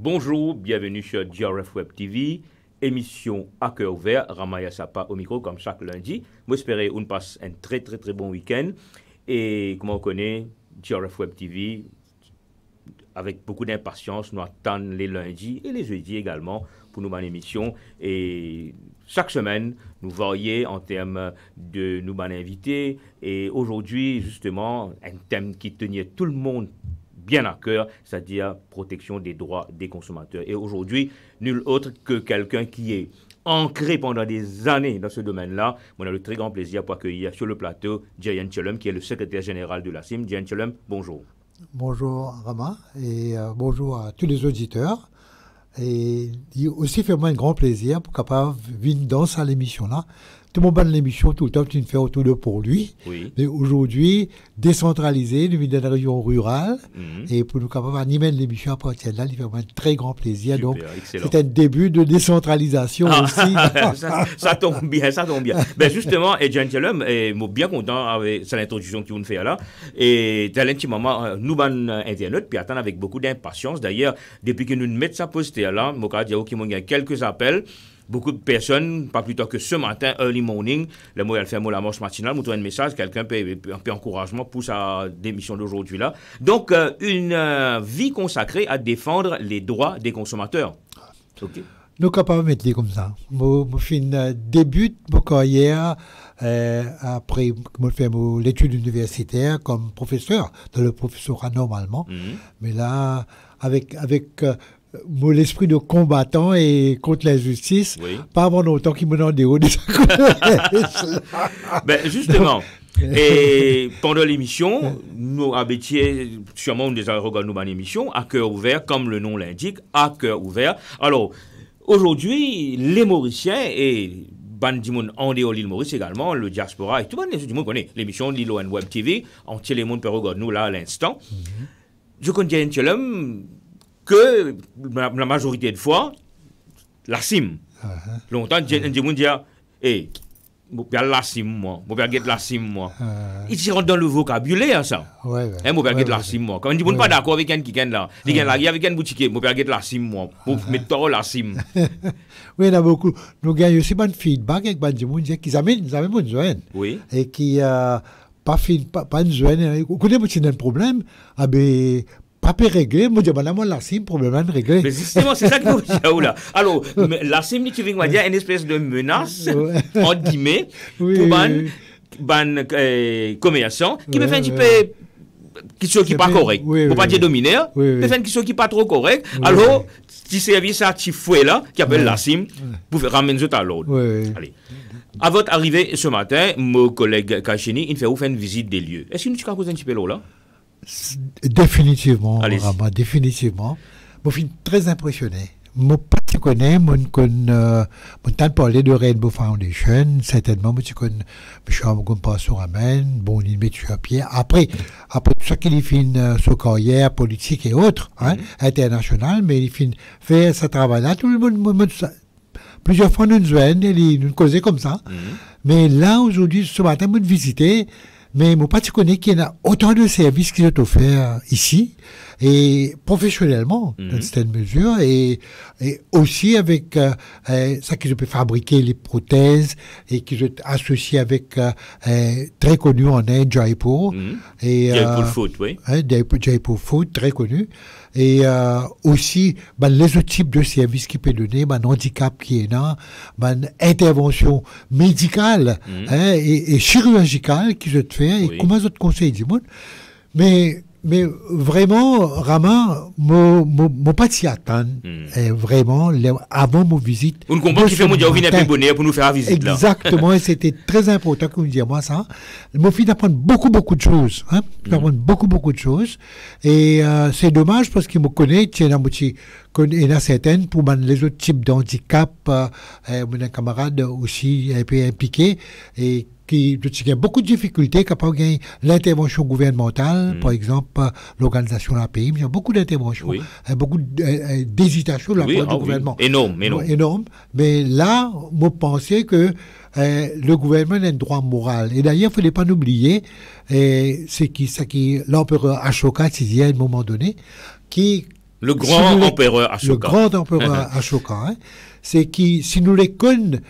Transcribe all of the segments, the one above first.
Bonjour, bienvenue sur GRF Web TV, émission à cœur ouvert, Ramaya Sapa au micro comme chaque lundi. Moi j'espère qu'on passe un très bon week-end et comme on connaît, GRF Web TV, avec beaucoup d'impatience, nous attendons les lundis et les jeudis également pour nous une émission et chaque semaine, nous varions en termes de nous invités et aujourd'hui justement un thème qui tenait tout le monde bien à cœur, c'est-à-dire protection des droits des consommateurs. Et aujourd'hui, nul autre que quelqu'un qui est ancré pendant des années dans ce domaine-là. On a le très grand plaisir pour accueillir sur le plateau Djian Tchelem, qui est le secrétaire général de la CIM. Djian Tchelem, bonjour. Bonjour Rama et bonjour à tous les auditeurs. Et aussi, fait-moi un grand plaisir pour capable venir dans cette émission-là. Tout le monde dans l'émission, tout le temps, tu ne fais autour de pour lui. Oui. Mais aujourd'hui, décentralisé, nous venons d'une région rurale. Et pour nous capables d'animer l'émission à partir de là, il fait un très grand plaisir. Super, donc, excellent. c'est un début de décentralisation aussi. ça tombe bien, ça tombe bien. Ben justement, et Tchelem, je suis bien content avec cette introduction que vous nous faites là. Et tel un petit moment, nous, Internet, puis attendre avec beaucoup d'impatience. D'ailleurs, depuis que nous mettons ça posté là, je vais dire qu'il y a quelques appels. Beaucoup de personnes, pas plus tard que ce matin, early morning, le mot elle fait la marche matinale, nous un message, quelqu'un peut un peu encouragement pour sa démission d'aujourd'hui là. Donc, une vie consacrée à défendre les droits des consommateurs. Okay. Nous sommes capables de mettre comme ça. Je fais un début de ma carrière après que je fais l'étude universitaire comme professeur, dans le professorat normalement. Mais là, avec l'esprit de combattant et contre l'injustice, oui. Pas avant longtemps qu'il me donne des hauts des Ben justement, et pendant l'émission, nous abétions sûrement déjà regardé nos émissions à cœur ouvert, comme le nom l'indique, à cœur ouvert. Alors, aujourd'hui, les Mauriciens et Bandimoun en dehors de l'île Maurice également, le diaspora, et tout le monde connaît l'émission Lilo and Web TV, entier les monde peut regarder nous là à l'instant. Je connais un Tchelem que la majorité de fois, la CIM. Longtemps, j'ai dit, hey, je vais la CIM, moi. Je vais la CIM, moi. Il se rentre dans le vocabulaire, ça. Je vais la CIM, moi. Quand on dit, on n'est pas d'accord avec un qui est là, il y a avec un boutique, je vais la CIM, moi. Pour mettre la CIM. Oui, il y en a beaucoup. Nous gagnons aussi un feedback avec des gens qui amènent une joine. Oui. Et qui pas une joine. Vous connaissez un problème, pas réglé, moi je dis la CIM problème réglé. Mais justement, c'est ça que vous dites là. Alors, la CIM, tu veux dire une espèce de menace, entre guillemets, pour les commerçants, qui me fait un petit peu qui sont pas correct. Pour pas dire dominaire, mais fait qui sont qui pas trop correct. Alors, petit service à petit fouet là, qui appelle la CIM, pour ramener ça à l'ordre. Allez. À votre arrivée ce matin, mon collègue Kachini, il fait une visite des lieux. Est-ce que nous avons un petit peu là? Définitivement, Rama, définitivement. Je suis très impressionné. Je connais, je parlé de Rainbow Foundation, certainement, je connais, je suis pas sur Amen, bon, il met sur pied. Après tout ça qu'il fait sa carrière politique et autres, internationale, mais il fait ce travail-là, tout le monde, plusieurs fois nous nous causer comme ça. Mais là, aujourd'hui, ce matin, je visité. Mais mon parti connaît qu'il y a autant de services qui sont offerts ici, et professionnellement, dans une certaine mesure, et aussi avec ça qu'ils peuvent fabriquer les prothèses, et qu'ils sont associés avec très connu en Inde, Jaipur. Jaipur Food, oui. Jaipur Food, très connu. Et aussi, les autres types de services qui peuvent donner, handicap qui est là, intervention médicale et chirurgicale qui se fait, et comment ça te conseille du monde. Mais vraiment, Rama, mon pas s'y attendre. Vraiment, avant mon visite. On comprend qu'il fait mon dieu venir un peu bonheur pour nous faire la visite là. Exactement, et c'était très important que vous me disiez moi ça. Mon fils d'apprendre beaucoup de choses. Beaucoup de choses. Et c'est dommage parce qu'il me connaît, il y a certaines pour les autres types d'handicap, mon camarade aussi un peu impliqué, et qui a beaucoup de difficultés quand on gagne l'intervention gouvernementale, par exemple l'organisation de la pays, il y a beaucoup d'interventions, beaucoup d'hésitations de la part du gouvernement. Énorme. Mais là, moi, pensais que le gouvernement a un droit moral. Et d'ailleurs, il ne faut pas l'oublier, c'est qui l'empereur Ashoka disait à un moment donné, qui Le grand si empereur Ashoka. Le grand empereur Ashoka, hein, c'est qui, si nous les connaissons,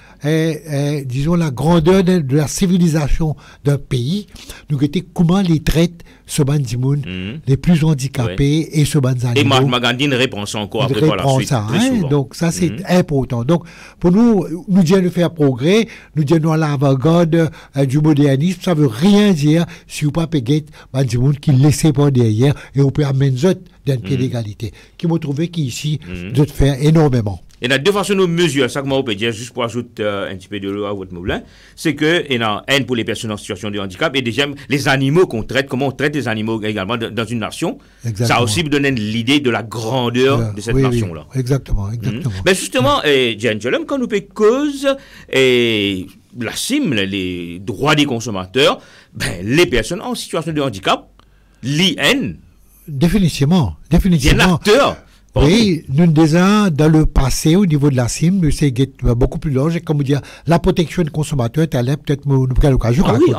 disons, la grandeur de la civilisation d'un pays, nous étions comment les traite ce bandimoun, les plus handicapés et ce bandanimal. Et Mahatma Gandhi répond ça encore après par la suite. Ça, hein, donc ça c'est important. Donc pour nous devons faire progrès, nous devons à l'avant-garde du modernisme. Ça veut rien dire si vous pas payer bandimoun qui laissez pas derrière et on peut amener d'autres d'un pied d'égalité. Qui m'ont trouvé qu'ici de faire énormément. Et il y a deux façons de mesurer, ça que moi on peut dire, juste pour ajouter un petit peu de l'eau à votre moulin, c'est que il y a un pour les personnes en situation de handicap et déjà les animaux qu'on traite, comment on traite les animaux également dans une nation. Exactement. Ça a aussi donné l'idée de la grandeur de cette nation-là. Oui, exactement. Mais justement, Giangelum, quand nous payons cause et la CIM, les droits des consommateurs, ben, les personnes en situation de handicap, l'IN, définitivement. Il y a un acteur. Oui, nous déjà dans le passé au niveau de la CIM, c'est beaucoup plus large. Comme dire, la protection des consommateurs est allée peut-être nous prendre l'occasion. Oui,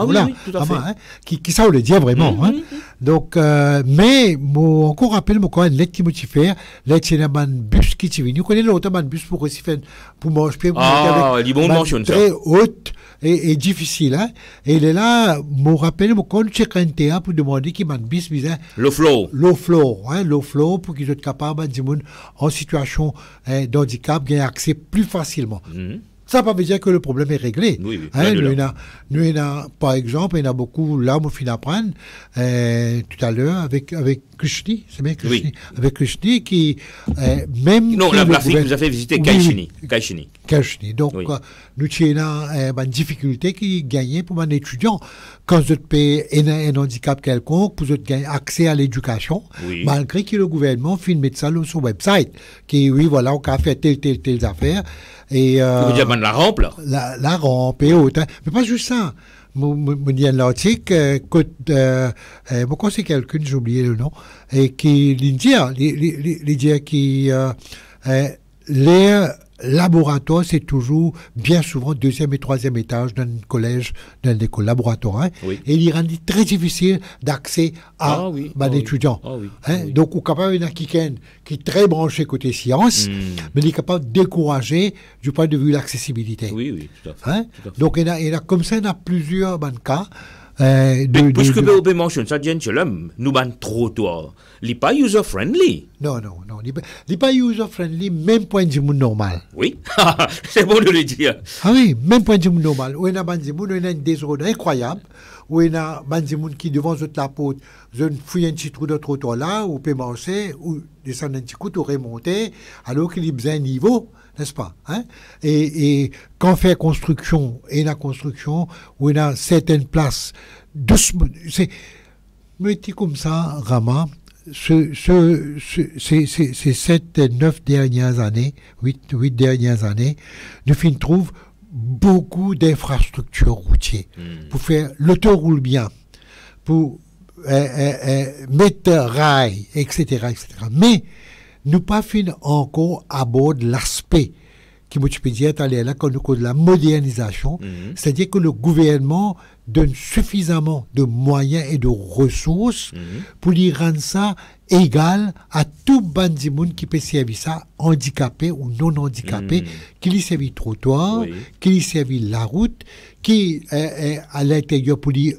tout à fait. Hein, qui ça on le dit vraiment. Donc, mais encore rappelle moi quand une lettre qui me fait, lettre c'est un bus qui t'y vient. Vous connaissez l'autre bus pour aussi faire pour manger. Il bon mentionne ça. Très haute et difficile. Hein. Et il est là, me rappelle moi quand tu check un théâtre pour demander qui man bus bizarre. Low flow, pour qu'ils soient capables de en situation d'handicap gagnent accès plus facilement. Ça ne veut pas dire que le problème est réglé. Oui, nous, par exemple, il y en a beaucoup, là, on finit d'apprendre tout à l'heure avec Krishni, c'est bien Krishni, oui. Avec Krishni qui, même... Non, l'Afrique nous a fait visiter Kaishini. Donc, nous avons une difficulté qui gagne pour un étudiant. Quand vous avez un handicap quelconque, vous avez accès à l'éducation, malgré que le gouvernement filme ça sur son website, qui, oui, voilà, on a fait telle affaire. Et, la rampe, là. La rampe et autres. Mais pas juste ça. Il y a l'article, pourquoi c'est quelqu'un, j'ai oublié le nom, et qui dit qui les laboratoires, c'est toujours bien souvent deuxième et troisième étage d'un collège, d'une école laboratoire. Hein, et il rend très difficile d'accès à l'étudiant. Donc, on est capable d'un qui est très branché côté science, mais il est capable de décourager du point de vue de l'accessibilité. Oui, tout à fait. Donc, il y a comme ça, il y a plusieurs cas. Puisque vous mentionnez ça, nous avons trottoir. Il n'est pas user-friendly. Non. Il n'est pas user-friendly, même point de vue normal. Oui, c'est bon de le dire. Ah oui, même point de vue normal. Où il y a un désordre incroyable, où il y a un qui devant la porte, je fouille un petit trou de trottoir là, ou peut marcher, ou descendre un petit coup, ou remonter, alors qu'il y a besoin de niveau. N'est-ce pas? Hein? Et quand on fait construction, et la construction, où il y a certaines places, mais comme ça, Rama, ces 7-9 dernières années, 8 dernières années, nous trouvons beaucoup d'infrastructures routières pour faire l'autoroute bien, pour mettre rail, etc. Mais nous pas fin encore à bord de l'aspect qui me peux dire là quand nous de la modernisation, c'est-à-dire que le gouvernement donne suffisamment de moyens et de ressources pour lui rendre ça égal à tout bandimoun qui peut servir ça, handicapé ou non handicapé, qui lui servit trottoir, qui lui servit la route, qui est à l'intérieur pour lui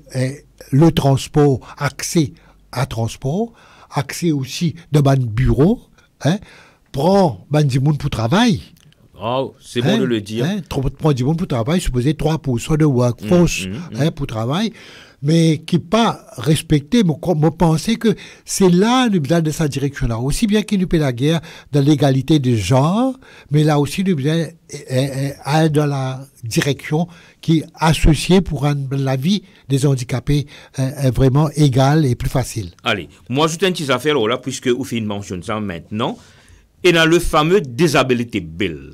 le transport, accès à transport, accès aussi de ban bureau, prend bandimoun pour travail. Oh, c'est bon de le dire. Prend du monde pour travail, supposé 3% de workforce pour travail, mais qui pas respecté. Moi, pensais que c'est là nous besoin de sa direction-là. Aussi bien qu'il nous fait la guerre dans l'égalité des genres, mais là aussi nous besoin aller dans la direction qui est associée pour rendre la vie des handicapés vraiment égale et plus facile. Allez, moi j'ajoute une petite affaire là, puisque vous faites une mention ça maintenant, et dans le fameux Disability Bill.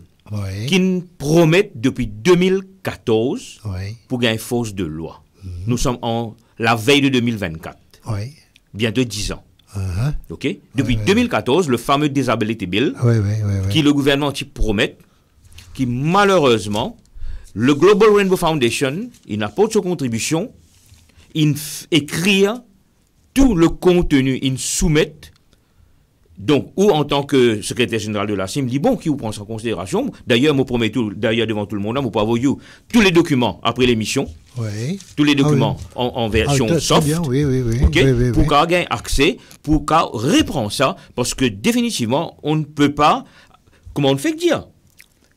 Qui promettent depuis 2014 pour gagner force de loi. Nous sommes en la veille de 2024. Bientôt 10 ans. Okay? Depuis 2014, le fameux Disability Bill, qui le gouvernement promet, qui malheureusement, le Global Rainbow Foundation, il n'apporte sa contribution, il écrit tout le contenu, il soumet, Donc, ou en tant que secrétaire général de la CIM, dit bon, qui vous prend ça en considération. D'ailleurs, je promets d'ailleurs devant tout le monde, je peux avoir tous les documents après l'émission. Oui. Tous les documents en version soft. Bien, oui. Okay? Oui, pour qu'on ait accès, pour qu'on reprend ça, parce que définitivement, on ne peut pas, comment on fait que dire?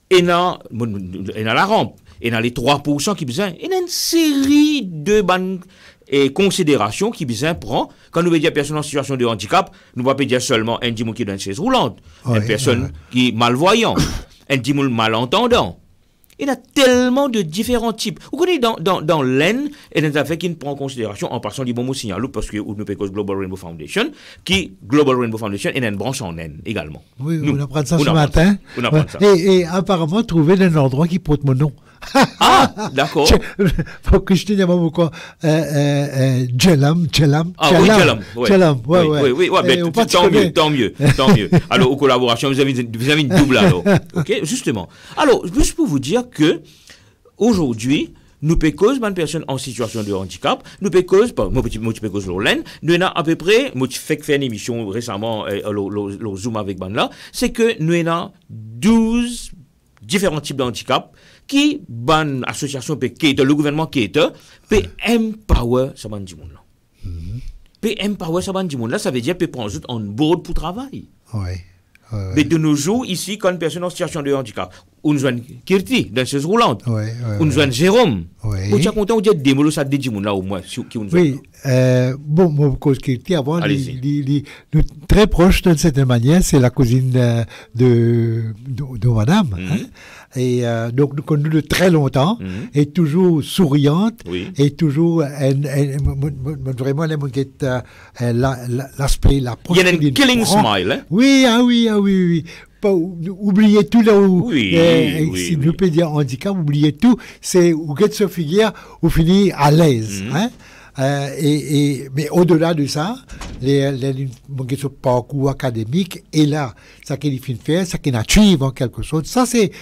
Et dans la rampe, et dans les 3% qui besoin, il y a une série de bonnes considérations qui besoin prend. Quand nous veut dire personne en situation de handicap, nous ne pouvons pas dire seulement un dimon qui est dans une chaise roulante, une personne qui est malvoyant, un dimon malentendant. Il y a tellement de différents types. Vous connaissez dans l'N, et des affaires qui ne prend en considération, en passant du bon mot signal, parce que nous payons Global Rainbow Foundation, qui, Global Rainbow Foundation, est une branche en N également. Oui, on apprend ça ce matin. On apprend ça. Et apparemment, trouver un endroit qui porte mon nom. Ah, d'accord. Faut que je te dise beaucoup. Jelam. Ah oui, Jelam. Oui, tant mieux. Alors, aux collaborations, vous avez une double alors. Ok, justement. Alors, juste pour vous dire que, aujourd'hui, nous pécons une personne en situation de handicap, nous pécons, moi pécons l'Olène, nous avons à peu près, moi je fais une émission récemment, le Zoom avec Banla, c'est que nous avons 12 différents types de handicap qui, ban association le gouvernement qui est, peut empower ça ban du monde là. Peut empower ça ban du monde là, ça veut dire peut prendre en board pour travail. Oui. Mais de nos jours, ici, quand une personne en situation de handicap, on nous joigne Kirti, dans chaise roulante, on nous joigne Jérôme. On est content, on dit démolo ça des là au moins. Oui, bon, moi, cause Kirti, avant, nous très proche d'une certaine manière, c'est la cousine de madame. Et donc, nous connaissons de très longtemps, et toujours souriante, et toujours, vraiment, l'aspect, la il y a une killing smile, hein? Oui. Pas oubliez tout là où si nous peut dire handicap, oubliez tout, c'est où get se figure ou finit à l'aise. Mais au-delà de ça, mon parcours académique est là. Ça qu'il fait faire, ça qu'il achieve en quelque sorte. Ça c'est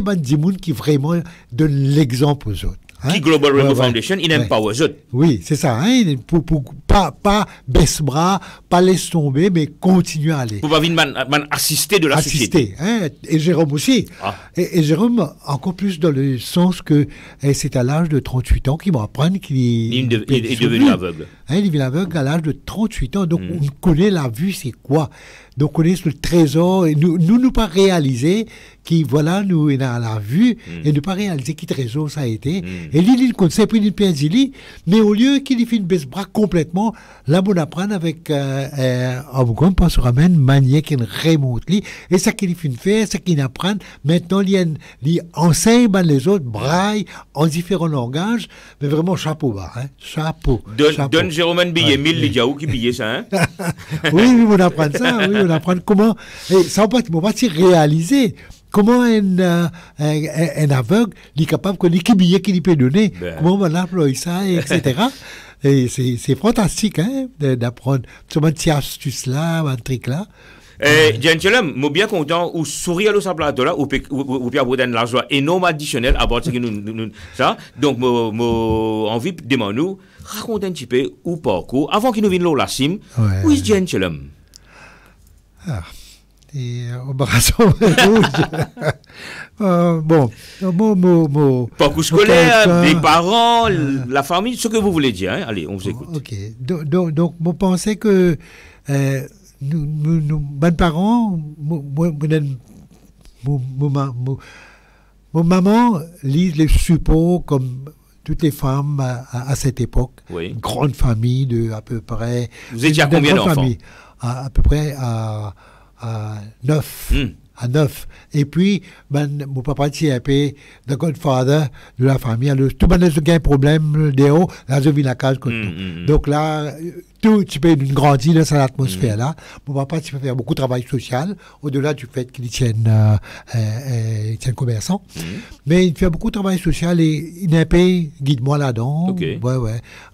Bandimoun qui vraiment donne l'exemple aux autres. Qui Global Rainbow Foundation, il empower eux. Oui, c'est ça. Pour pas baisse bras, pas laisse tomber, mais continuer à aller. Pour pas venir assister de la société. Et Jérôme aussi. Et Jérôme, encore plus dans le sens que c'est à l'âge de 38 ans qu'il m'apprend qu'il est devenu aveugle. Il est devenu aveugle à l'âge de 38 ans. Donc, on connaît la vue, c'est quoi. Donc, on connaît le trésor. Et nous pas réaliser qui, voilà, nous, on a la vue, et ne pas réaliser qui trésor ça a été. Et lui, il connaît, puis il perd mais au lieu qu'il fait une baisse bras complètement, là, on apprend avec, on pense sur amène, manière qu'il remonte, et ça qu'il fait faire, ça qu'il apprend. Maintenant, il enseigne les autres, braille, en différents langages, mais vraiment, chapeau bas, chapeau. Donne Jérôme un billet, 1000 Lidiaou qui billet ça, hein? Oui, on apprend ça, on apprend comment, et ça, on va pas réaliser. Comment un aveugle est capable de connaître quel billet qu'il peut donner, comment on va employer ça, etc. Et c'est fantastique d'apprendre ce petit astuce-là, un truc-là. Gentlemen, je suis bien content ou sourire sur sa plateau là ou bien vous donner l'argent énorme additionnel à bord de ça. Donc, envie de demander nous raconter un petit peu ou parcours avant qu'il nous vienne la sim. Où est Gentlemen? Et embarrassant parcours scolaire, les parents, la famille, ce que vous voulez dire, hein? Allez, on vous écoute. Ok, donc je pensais que nos parents, mon maman lit les supports comme toutes les femmes à cette époque, une grande famille de à peu près. Vous étiez à combien d'enfants? À peu près à 9. À 9. Et puis, mon papa était un peu le godfather de la famille. Alors, tout le monde a un problème de haut, là, je vis la case. Donc là, tu peux grandir dans cette atmosphère-là. Mon papa, tu peux faire beaucoup de travail social, au-delà du fait qu'il tienne commerçant. Mais il fait beaucoup de travail social et il a un peu guide-moi là-dedans.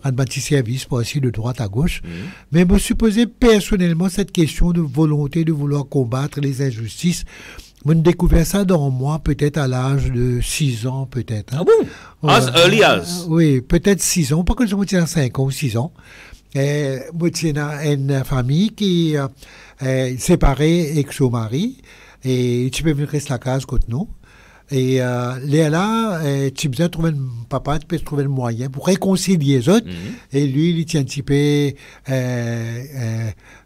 Un petit service pour aussi de droite à gauche. Mais je me suis posé personnellement cette question de volonté de vouloir combattre les injustices. J'ai découvert ça dans moi, peut-être à l'âge de 6 ans, peut-être. Ah bon? As early as? Oui, peut-être 6 ans. Pas que je me tiens à 5 ans ou 6 ans. Moi, j'ai une famille qui est séparée avec son mari, et tu peux venir rester la case contre nous. Et là, tu as besoin de trouver un papa, tu peux trouver le moyen pour réconcilier les autres. Et lui, il tient un petit peu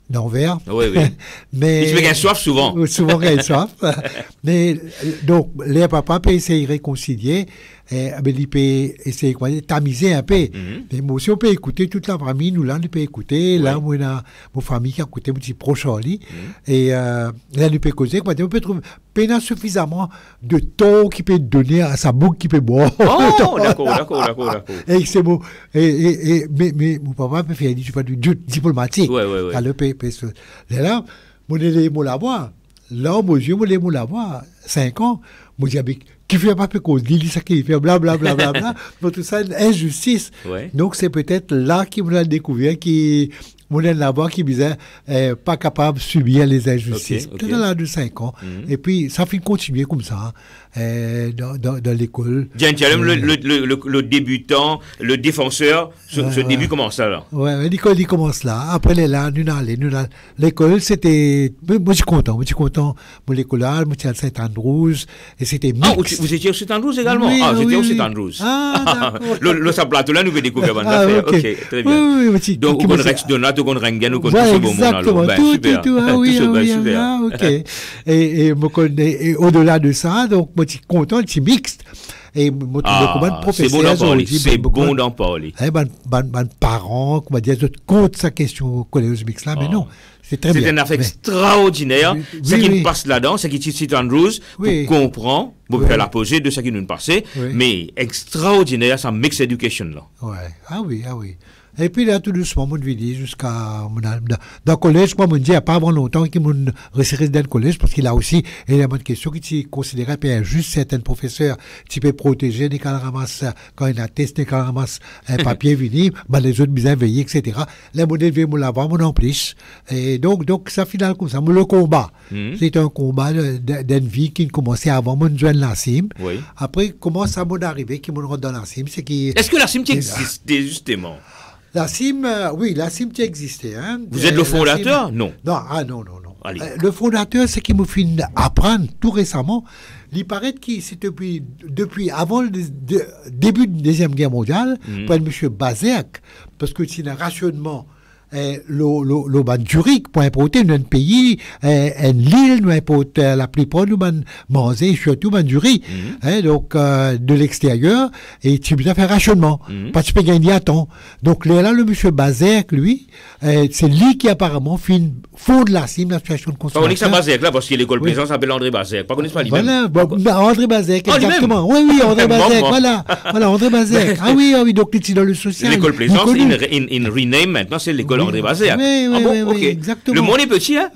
d'envers. Oui, oui. Mais, il se fait soif souvent. Souvent, il soif. Mais donc, les papas peuvent essayer de réconcilier. Il peut essayer de tamiser un peu. Mais moi aussi, on peut écouter toute la famille. Nous, là, on peut écouter. Là, moi, on a ma famille qui a écouté mon petit proche Charlie. Et là, on peut causer. On peut trouver suffisamment de temps qui peut donner à sa boucle qui peut boire. Oh, d'accord. Et c'est bon. Mais mon papa peut faire du diplomatique. Oui. Là, mon élève la voir. Là, mon Dieu, mon élève la voir. 5 ans. Moi, je dis, qui fait pas cause, dit ça qui fait blablabla. Donc, tout ça, une injustice. Ouais. Donc, c'est peut-être là qu'il m'a découvert, qui m'a là-bas, qui disait, pas capable de subir les injustices. Okay. Peut-être là de 5 ans. Et puis, ça fait continuer comme ça, dans l'école. Le débutant, le défenseur, ce début commence là. Ouais, l'école, il commence là. Après, là, nous allons. L'école, c'était. Moi, je suis content. Mon l'école là, moi, j'étais à Saint-Andrews. Et c'était mixte. Ah, vous étiez au Saint-Andrews également? Oui, j'étais au oui. Saint-Andrews. Ah, d'accord. Le plateau là, nous avons découvert bonne Ah, affaire. ok. Ok, très bien. Oui, Donc, on Rex Donat, on Rengen, on ouais, tout ce bon monde. exactement. Tout. Ah oui, super. ah, ok. Et au-delà de ça, donc, moi, je suis content, je suis mixte. Et moi, c'est bon d'en parler. C'est bon d'en parler. Parents, comment dire, contre sa question au collège mixte là, mais non. C'est très bien. C'est une affaire extraordinaire. Ce qui nous passe là-dedans, c'est qu'il cite Andrews pour comprendre, pour faire la poser de ce qui nous passait. Mais extraordinaire, ça mix education là. Ouais. Ah oui. Et puis là, tout doucement, mon vie jusqu'à dans le collège, moi, je me dis, il n'y a pas avant longtemps qu'il m'a resté dans le collège, parce qu'il a aussi énormément de questions qui considéraient injuste. Certains professeurs, tu peux protéger des cas ramassent, quand il y a un test, des cas ramassent un papier vini, les autres bien veillés, etc. Les modèles viennent me l'avoir, mon en plus. Et donc, ça finit comme ça. Le combat, c'est un combat d'une vie qui commençait avant, mon joindre la CIM. Oui. Après, comment ça m'est arrivé, qui m'ont rendu dans la CIM, c'est qui. Est-ce que la CIM existait, justement? La CIM, oui, la CIM qui existait. Hein. Vous êtes le fondateur? Non. Non. Allez. Le fondateur, c'est qui me fait apprendre tout récemment. Il paraît que c'est depuis avant le début de la Deuxième Guerre mondiale, par M. Bazek, parce que c'est un rationnement. Le Zurich, pour importer dans un pays, l'île, nous importer la plupart nous manger, surtout du riz. Donc, de l'extérieur, et tu peux faire rationnement. Parce que tu peux gagner à temps. Donc, là, le monsieur Bazek, lui, c'est lui qui apparemment fonde la CIM, l'association de consommateurs. On dit que c'est Bazek, là, parce que l'école plaisance s'appelle André Bazek. Pas connaissez pas lui-même. Voilà, André Bazek, exactement. Oui, André Bazek, voilà, André Bazek. Ah oui, donc tu es dans le social. L'école plaisance, in rename, maintenant, c'est l'école André Bazek. Oui, exactement. Le monde est petit, hein?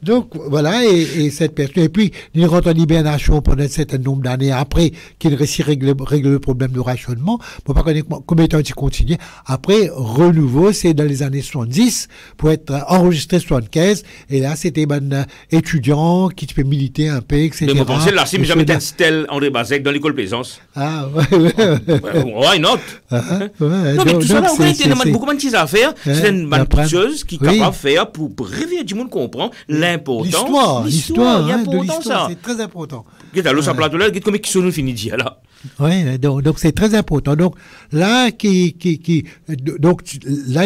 Donc, voilà, et cette personne, et puis, il rentre en hibernation pendant un certain nombre d'années après qu'il réussit à régler le problème de rationnement. Pour pas connaître combien de temps il continue. Après, renouveau, c'est dans les années 70, pour être enregistré 75, et là, c'était un étudiant qui peut militer un peu, etc. Mais vous pensez, là, si jamais t'instelles André Bazek dans l'école plaisance. Ah, ouais. Why not? Non, mais tout ça, là, on a beaucoup de choses à faire. C'est une bonne chose qui est capable de faire pour réveiller du monde comprendre l'importance. L'histoire, de l'histoire, c'est très important. Comment qui sont nous finis dire là? Oui, donc c'est très important. Donc là, là,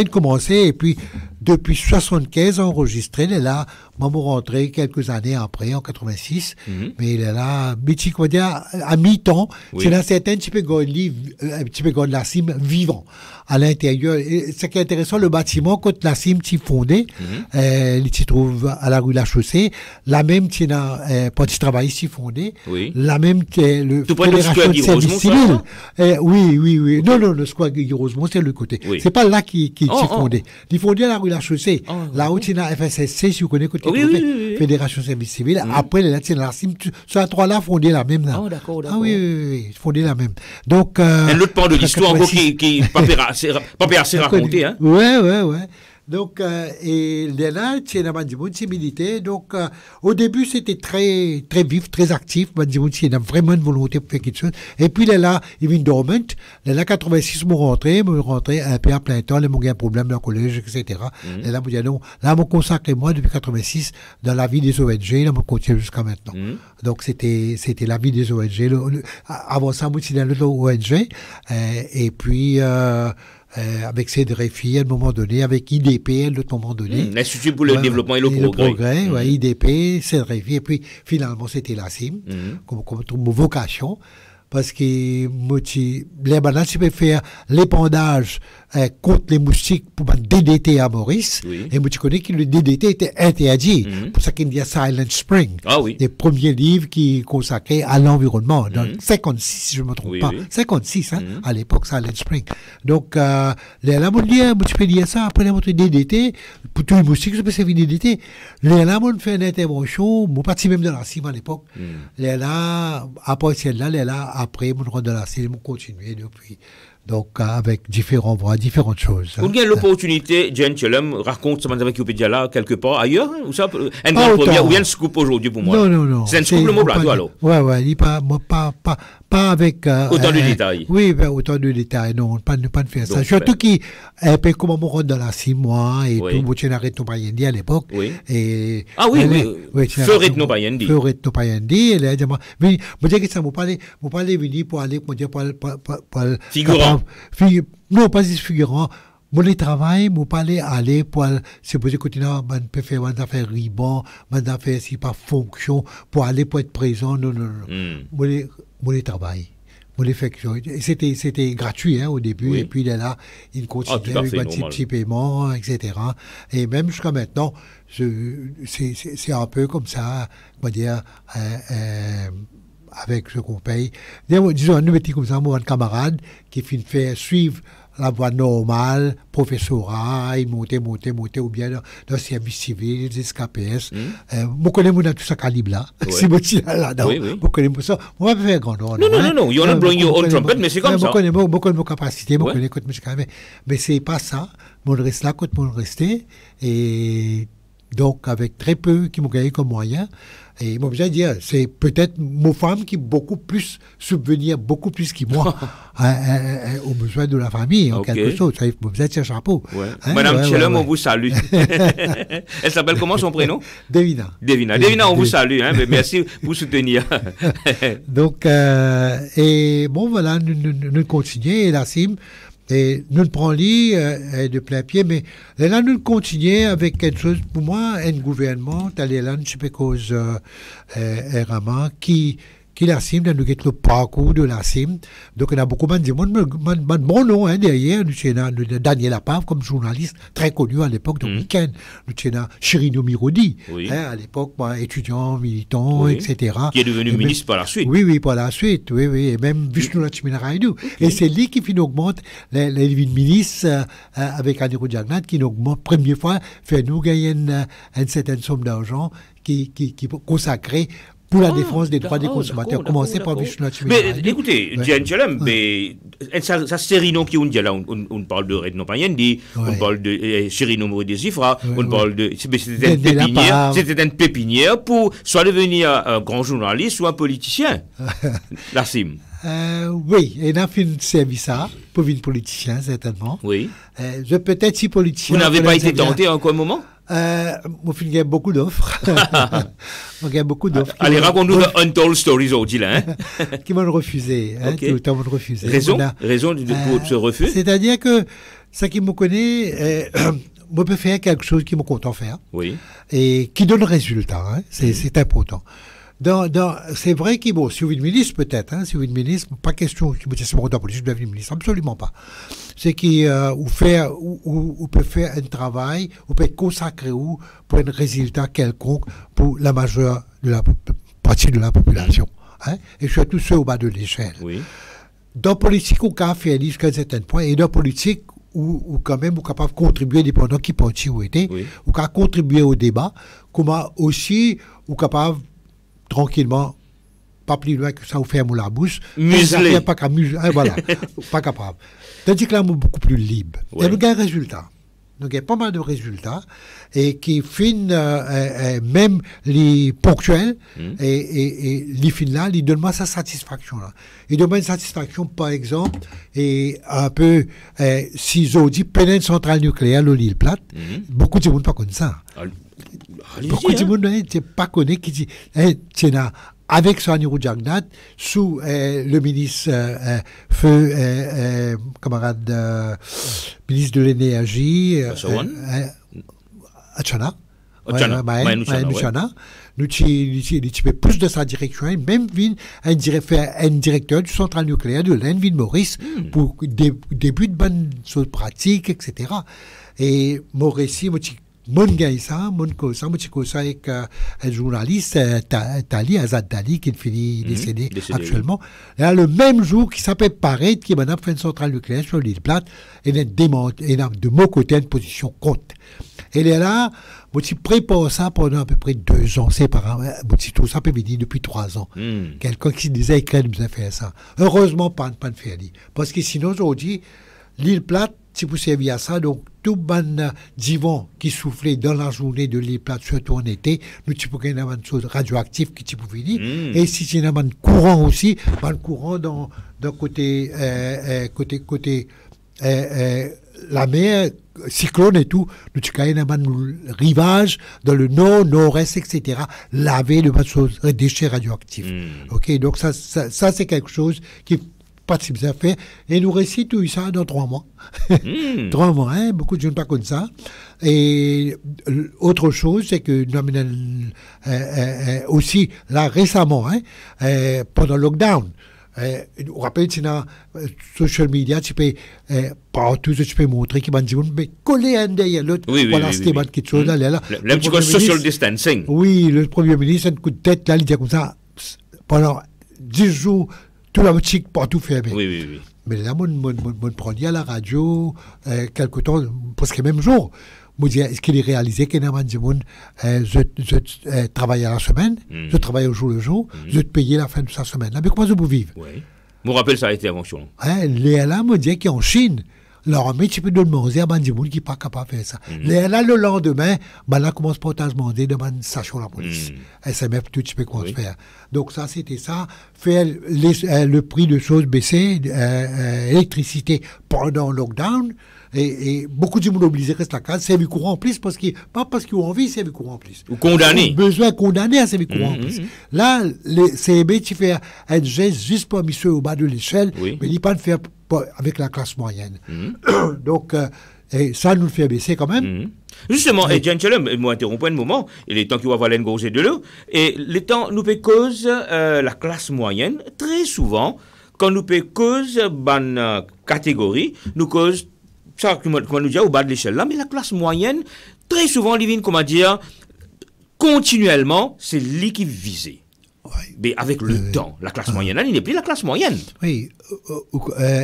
il commençait, et puis depuis 75 enregistré, il est là, moi, je rentré quelques années après, en 86, mais il est là, à mi-temps, c'est dans certains types de la CIM vivant à l'intérieur. Et ce qui est intéressant, le bâtiment, quand la CIM s'y fondait, il s'y trouve à la rue La Chaussée, la même, quand il travaille s'y fondait, la même, le Fédération de service civil. Oui. Non, le square Guy Rosemont, c'est le côté. C'est pas là qu'il s'y fondait. Il fondait à la rue La Chaussée. Là où il y a FSSC, si vous connaissez, Fédération de service civil. Après, là, c'est la CIM, sur la trois là, fondé la même. Oh, d'accord. Ah oui, fondé la même. Donc, un autre pan de l'histoire, encore qui pas assez raconté, hein. Ouais. Donc, et là, c'est la Mandimoun, c'est militaire. Donc, au début, c'était très, très vif, très actif. Mandimoun, c'est vraiment une volonté pour faire quelque chose. Et puis, là, il vient dormant. Là, 86, je rentré un peu à plein temps. Là, j'ai un problème dans le collège, etc. Et là, je dis non. Là, je me consacre, moi, depuis 86, dans la vie des ONG. Là, je continue jusqu'à maintenant. Donc, c'était la vie des ONG. Avant ça, je suis dans l'ONG. Et puis, avec CEDREFI à un moment donné, avec IDP à un moment donné. L'Institut pour le développement et le progrès. Ouais, IDP, CEDREFI, et puis finalement c'était la CIM, comme vocation. Parce que moi, les bananes, tu peux faire l'épandage contre les moustiques pour le DDT à Maurice. Oui. Et moi, tu connais que le DDT était interdit. Pour ça qu'il y a Silent Spring. Ah oui. Les premiers livres qui consacraient à l'environnement. Dans 56, si je ne me trompe pas. 56, hein, à l'époque, Silent Spring. Donc, là, tu peux dire ça. Après, notre DDT, pour tous les moustiques, je peux servir DDT. Là, on fait une intervention. Moi, parti même de la CIM à l'époque. Là, après celle-là, là, après, mon rôle de la CIM, on continue depuis. Donc, avec différentes voies, différentes choses. Vous avez l'opportunité, Jen Chelem raconte ce que vous avez là quelque part ailleurs, ou ça, une grande première, ou bien un scoop aujourd'hui pour moi? Non. C'est un scoop le mot plateau alors? Ouais, pas avec. Autant de détails. Oui, autant de détails, non, pas de faire ça. Surtout qui, un peu comme mon rôle dans la 6 mois, et tout, moi, tu n'arrêtes pas à l'époque. Oui. Et. Ah oui. Ferait nos payendi. Ferait nos payendi, et là, mais, moi, je dis que ça, vous parlez venir pour aller, pour dire, pour figurant. Non, pas juste figurant. Mon travail, mon parler aller pour se poser continuer, man peut faire man faire riban, man faire si pas fonction pour aller pour être présent. Non. Mon travail. Mon effectuer. C'était gratuit hein, au début et puis là il continue avec un petit paiement, etc. Et même jusqu'à maintenant, c'est un peu comme ça, on va dire. Avec ce qu'on paye. Disons, nous mettons comme ça, mon camarade qui fait suivre la voie normale, professorat, il monter, ou bien dans le service civil, des KPS. Moi, je connais tout ça calibre là. Si je suis là-dedans, je connais ça. On va faire grand nom. Non, you're not blowing your own trumpet, mais c'est comme ça. Je connais mes capacités, je connais quand mais c'est pas ça. Mon reste là, quand mon resté. Et donc, avec très peu qui m'ont gagné comme moyen. Et moi, je veux dire, c'est peut-être mon femme qui beaucoup plus subvenir beaucoup plus que moi aux besoins de la famille, en quelque chose. Ça, vous êtes un chapeau. Madame Chelem, on vous salue. Elle s'appelle comment son prénom? Devina, on vous salue. Merci pour soutenir. Donc, et bon, voilà, nous continuons. Et la CIM, et nous prenons lit de plein pied, mais là, nous continuons avec quelque chose, pour moi, un gouvernement, là, je sais cause Rama, qui la CIM, nous avons le parcours de la CIM. Donc, on a beaucoup de bon nom derrière. Nous avons Daniel Apave comme journaliste, très connu à l'époque de week-end. Nous avons Chirino Mirodi, à l'époque, étudiant, militant, etc. Qui est devenu ministre par la suite. Oui, par la suite. Oui. Et même Vishnu Lakshmina Raidu. Et c'est lui qui augmente les ministres avec Anirudh Jagannath, qui augmente, première fois, fait nous gagner une certaine somme d'argent qui consacrée pour la défense des droits des consommateurs. Commencez par Vishnu Lakshmina Raidu. Mais écoutez, Jen Chelem, ça Serino qui on dit là, on parle de Redno Payendi, on parle de Chirino Moridi Zifra, on parle de. C'était une pépinière pour soit devenir un grand journaliste ou un politicien. La CIM. Oui, et on a fait un service pour devenir politicien, certainement. Oui. Je peut-être si politicien. Vous n'avez pas été tenté en quoi moment? Moi, il y a beaucoup d'offres. Allez, raconte-nous de Untold Stories aujourd'hui, là. Qui m'ont refusé. Tout le temps, m'ont refusé. Raison pour ce refus? C'est-à-dire que, ça qui me connaît, moi, je peux faire quelque chose qui me content faire. Oui. Et qui donne résultat. C'est important. C'est vrai qu'il si vous êtes ministre, peut-être, si vous êtes ministre, pas question que c'est mon politique de devenir ministre, absolument pas. C'est qu'il peut faire un travail, ou peut être consacré pour un résultat quelconque pour la majeure de la partie de la population. Et surtout ceux au bas de l'échelle. Oui. Dans la politique, on peut faire jusqu'à un certain point, et dans la politique, ou quand même, on est capable de contribuer, dépendant qui parti ou était, on peut contribuer au débat, comment aussi, on est capable tranquillement, pas plus loin que ça, vous ferme la bouche. Muselé. Voilà, pas capable. Tandis que là, on est beaucoup plus libre. Et nous avons un résultat. nous avons pas mal de résultats et qui finissent même les ponctuels et les fins là, ils donnent moi sa satisfaction là. Ils donnent une satisfaction par exemple et un peu si ils dit pénètre centrale nucléaire le l'île plate, beaucoup de monde pas comme ça. Beaucoup de monde ne pas connaît qui dit avec Soani Roujagnat, sous le ministre feu camarade ministre de l'énergie Achana Chana, nous avons plus de sa direction, même un directeur du central nucléaire de l'Envin Maurice pour début de bonnes choses pratiques, etc. Et Maurice, mon gars, mon cosa avec un journaliste, Tali, Azad Tali, qui finit décédé actuellement. Là, le même jour, qui s'appelle Pareil, qui m'a fait une centrale nucléaire sur l'île plate, et de mon côté, une position contre. Et là, je prépare ça pendant à peu près 2 ans. C'est par tout ça peut venir depuis 3 ans. Quelqu'un qui disait qu'il nous a fait ça. Heureusement, pas de faire. Parce que sinon, aujourd'hui, l'île plate, si vous servez à ça, donc tout ban divan qui soufflait dans la journée de l'île plate, surtout en été, nous avons une chose radioactive qui peut venir. Et si c'est un courant aussi, un courant dans côté la mer, cyclone et tout, nous avons un rivage dans le nord, nord-est, etc., laver de déchets radioactifs. Ok, donc ça c'est quelque chose qui pas si bien fait, et nous récitons tout ça dans 3 mois. 3 mois, hein, beaucoup de gens pas comme ça. Et autre chose, c'est que nous avons aussi, là récemment, pendant le lockdown, vous vous rappelez, c'est dans social media, tu peux partout, tu peux montrer qu'il y a des gens qui coller un derrière l'autre. Voilà, c'était quelque chose là. Le petit social distancing. Oui, le Premier ministre, un coup de tête, là, il dit comme ça, pendant 10 jours, tout la boutique partout fermé. Oui. Mais là, mon produit à la radio, quelque temps, presque le même jour, me dit, est-ce qu'il est réalisé qu'il y a des gens je travaille à la semaine, je travaille au jour le jour, je te paye la fin de sa semaine. Là, mais comment je peux vivre? Oui. Je me rappelle ça intervention. Là, me dit qu'en Chine, l'armée, tu peux demander à des gens qui ne sont pas capables de faire ça. Là, le lendemain, là, commence pas à demander de une station de la police. SMF, tout, tu peux comment faire. Donc, ça, c'était ça. Faire le prix de choses baisser, électricité pendant le lockdown. Et beaucoup de gens obligés à rester à casa, c'est du courant en plus, pas parce qu'ils ont envie, c'est du courant en plus. Ou condamné. Ils ont besoin de condamner à c'est du courant en plus. Là, les CB, tu fais un geste juste pour monsieur au bas de l'échelle, mais il n'y a pas de faire avec la classe moyenne. Donc, ça nous le fait baisser quand même. Justement, et Jean-Chelem, moi interrompu un moment, et les temps qui vont valer une grosse de l'eau, et les temps nous fait cause la classe moyenne, très souvent, quand nous fait cause ban catégorie, nous cause ça, comment nous dire, au bas de l'échelle là, mais la classe moyenne, très souvent, Livine, comment dire, continuellement, c'est lui qui visé. Mais avec le temps, la classe moyenne, il n'est plus la classe moyenne. Oui,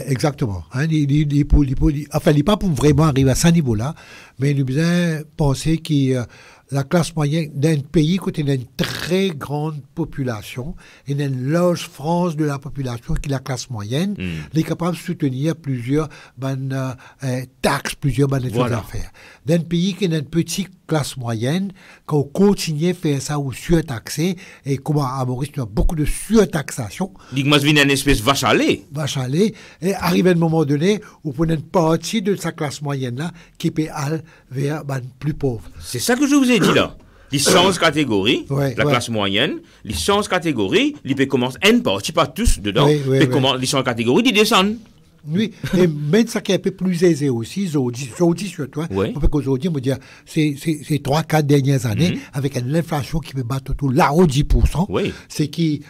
exactement. Enfin, il n'est pas pour vraiment arriver à ce niveau-là, mais il nous besoin penser que la classe moyenne d'un pays côté une très grande population et une large France de la population qui est la classe moyenne, il est capable de soutenir plusieurs taxes, plusieurs choses à faire. D'un pays qui est une petite classe moyenne, quand on continue à faire ça ou surtaxer, et comme à Maurice, il y a beaucoup de surtaxation. Il m'a une espèce de vache à lait. Vache à lait. Et arrive à un moment donné où on a une partie de sa classe moyenne-là qui peut aller vers plus pauvre. C'est ça que je vous ai dit là. Licence catégorie, classe moyenne, licence catégorie, il peut commencer une partie, pas tous dedans, licence catégorie, ils descendent. Oui, et même ça qui est un peu plus aisé aussi, aujourd'hui sur toi, on peut qu'aujourd'hui, on va dire, ces 3-4 dernières années, avec une inflation qui peut battre tout là-haut 10%, c'est qui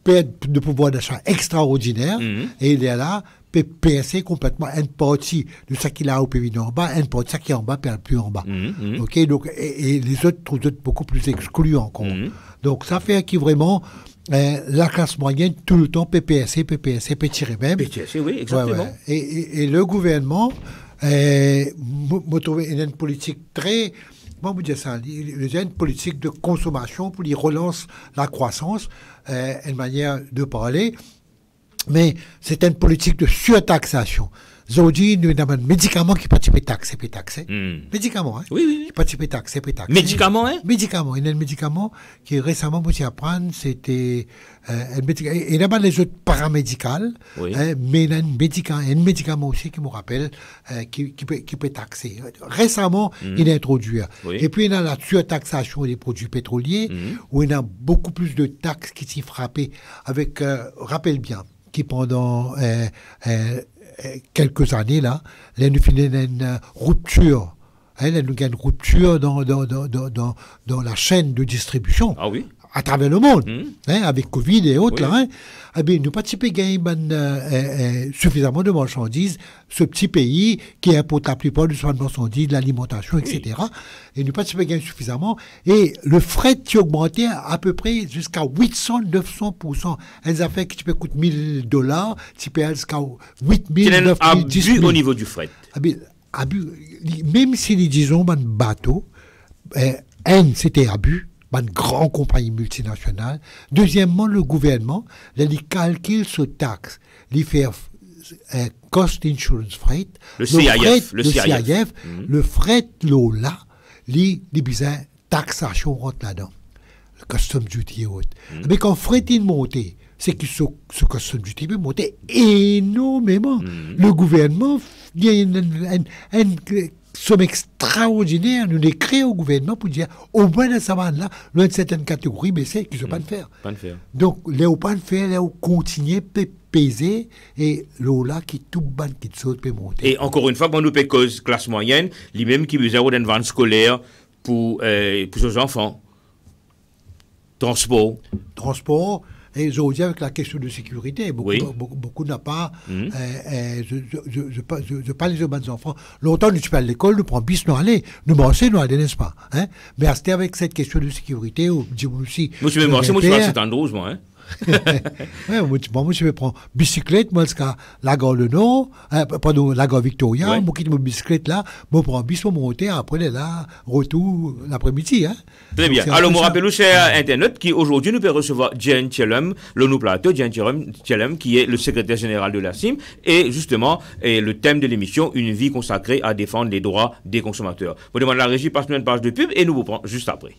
perd de pouvoir d'achat extraordinaire, et il est là, peut percer complètement une partie de ce qu'il a au pays en bas, une partie de ce qui est en bas, perd plus en bas. Ok, donc, et les autres trouvent beaucoup plus exclus encore. Donc, ça fait qu'il vraiment, la classe moyenne, tout le temps, PPSC, peut tirer même. PPSC, oui, exactement. Et le gouvernement, m'a trouvé une politique très, comment vous dire ça, une politique de consommation pour y relancer la croissance, une manière de parler. Mais c'est une politique de surtaxation. aujourd'hui, nous avons des médicaments qui peuvent être taxés, Médicaments, hein? Oui, oui. Qui peuvent être taxés, Médicaments, hein? Médicaments. Il y a un médicament qui récemment, moi, j'ai appris, c'était un médicament. Il y a les autres paramédicales, Oui. mais il y a un médicament aussi qui me rappelle, qui peut être taxé. Récemment, il est introduit. Oui. Et puis, il y a la surtaxation des produits pétroliers, où il y a beaucoup plus de taxes qui s'y frappent avec, rappelle bien, qui pendant quelques années, là, là, nous finissons une rupture. Là, nous avons une rupture dans la chaîne de distribution. Ah oui. À travers le monde, avec Covid et autres, Oui. là, eh bien, nous participons à gagner suffisamment de marchandises, ce petit pays qui importe la plupart du soin de marchandises, de l'alimentation, etc. Et nous participons à gagner suffisamment. Et le fret qui augmentait à peu près jusqu'à 800-900%. Elles ont fait que tu peux coûter $1,000, tu peux aller jusqu'à 8 000, 9 000, 10 000. Abus au niveau du fret. Même si nous disons un bateau, c'était abus. Une grande compagnie multinationale. Deuxièmement, le gouvernement, il calcule ce taxe, il fait Cost Insurance Freight, Le CIF. Le fret, là, il besoin taxation rentre là-dedans. Le custom duty et autres. Mais quand fret est monté, c'est que ce custom duty peut monter énormément. Le gouvernement, il y a une somme extraordinaire, nous les créons au gouvernement pour dire, au moins dans cette là nous avons une certaine catégorie, mais c'est qu'ils ne peuvent pas le faire. Pas le faire. Donc, les ou pas le faire, les ou continuer, peut peser, et là qui tout ban, qui saute, peut monter. Et encore une fois, quand nous payons cause classe moyenne, les mêmes qui besoin d'une vente scolaire pour ses enfants. Transport. Et je dis avec la question de sécurité, beaucoup n'ont pas. Je parle des jeunes enfants. Longtemps, nous sommes à l'école, nous prenons bis, nous allons, nous marchons, nous allons, n'est-ce pas? Mais c'était avec cette question de sécurité, on dit aussi. Moi, je vais marcher, moi, je suis à Saint-Andrews, moi, hein. Moi, je vais prendre bicyclette, moi, jusqu'à la gare Le Nord, pardon, la gare Victoria, moi, quitte mon bicyclette là, moi, prends bis pour monter, après, là, retour l'après-midi, hein. Très bien. Alors, je rappelle, cher Internet, qui aujourd'hui nous peut recevoir Jen Tchelem, le nou plateau, Jen Tchelem, qui est le secrétaire général de la CIM, et justement, le thème de l'émission, une vie consacrée à défendre les droits des consommateurs. Vous demandez la régie, passe-nous une page de pub, et nous vous prenons juste après.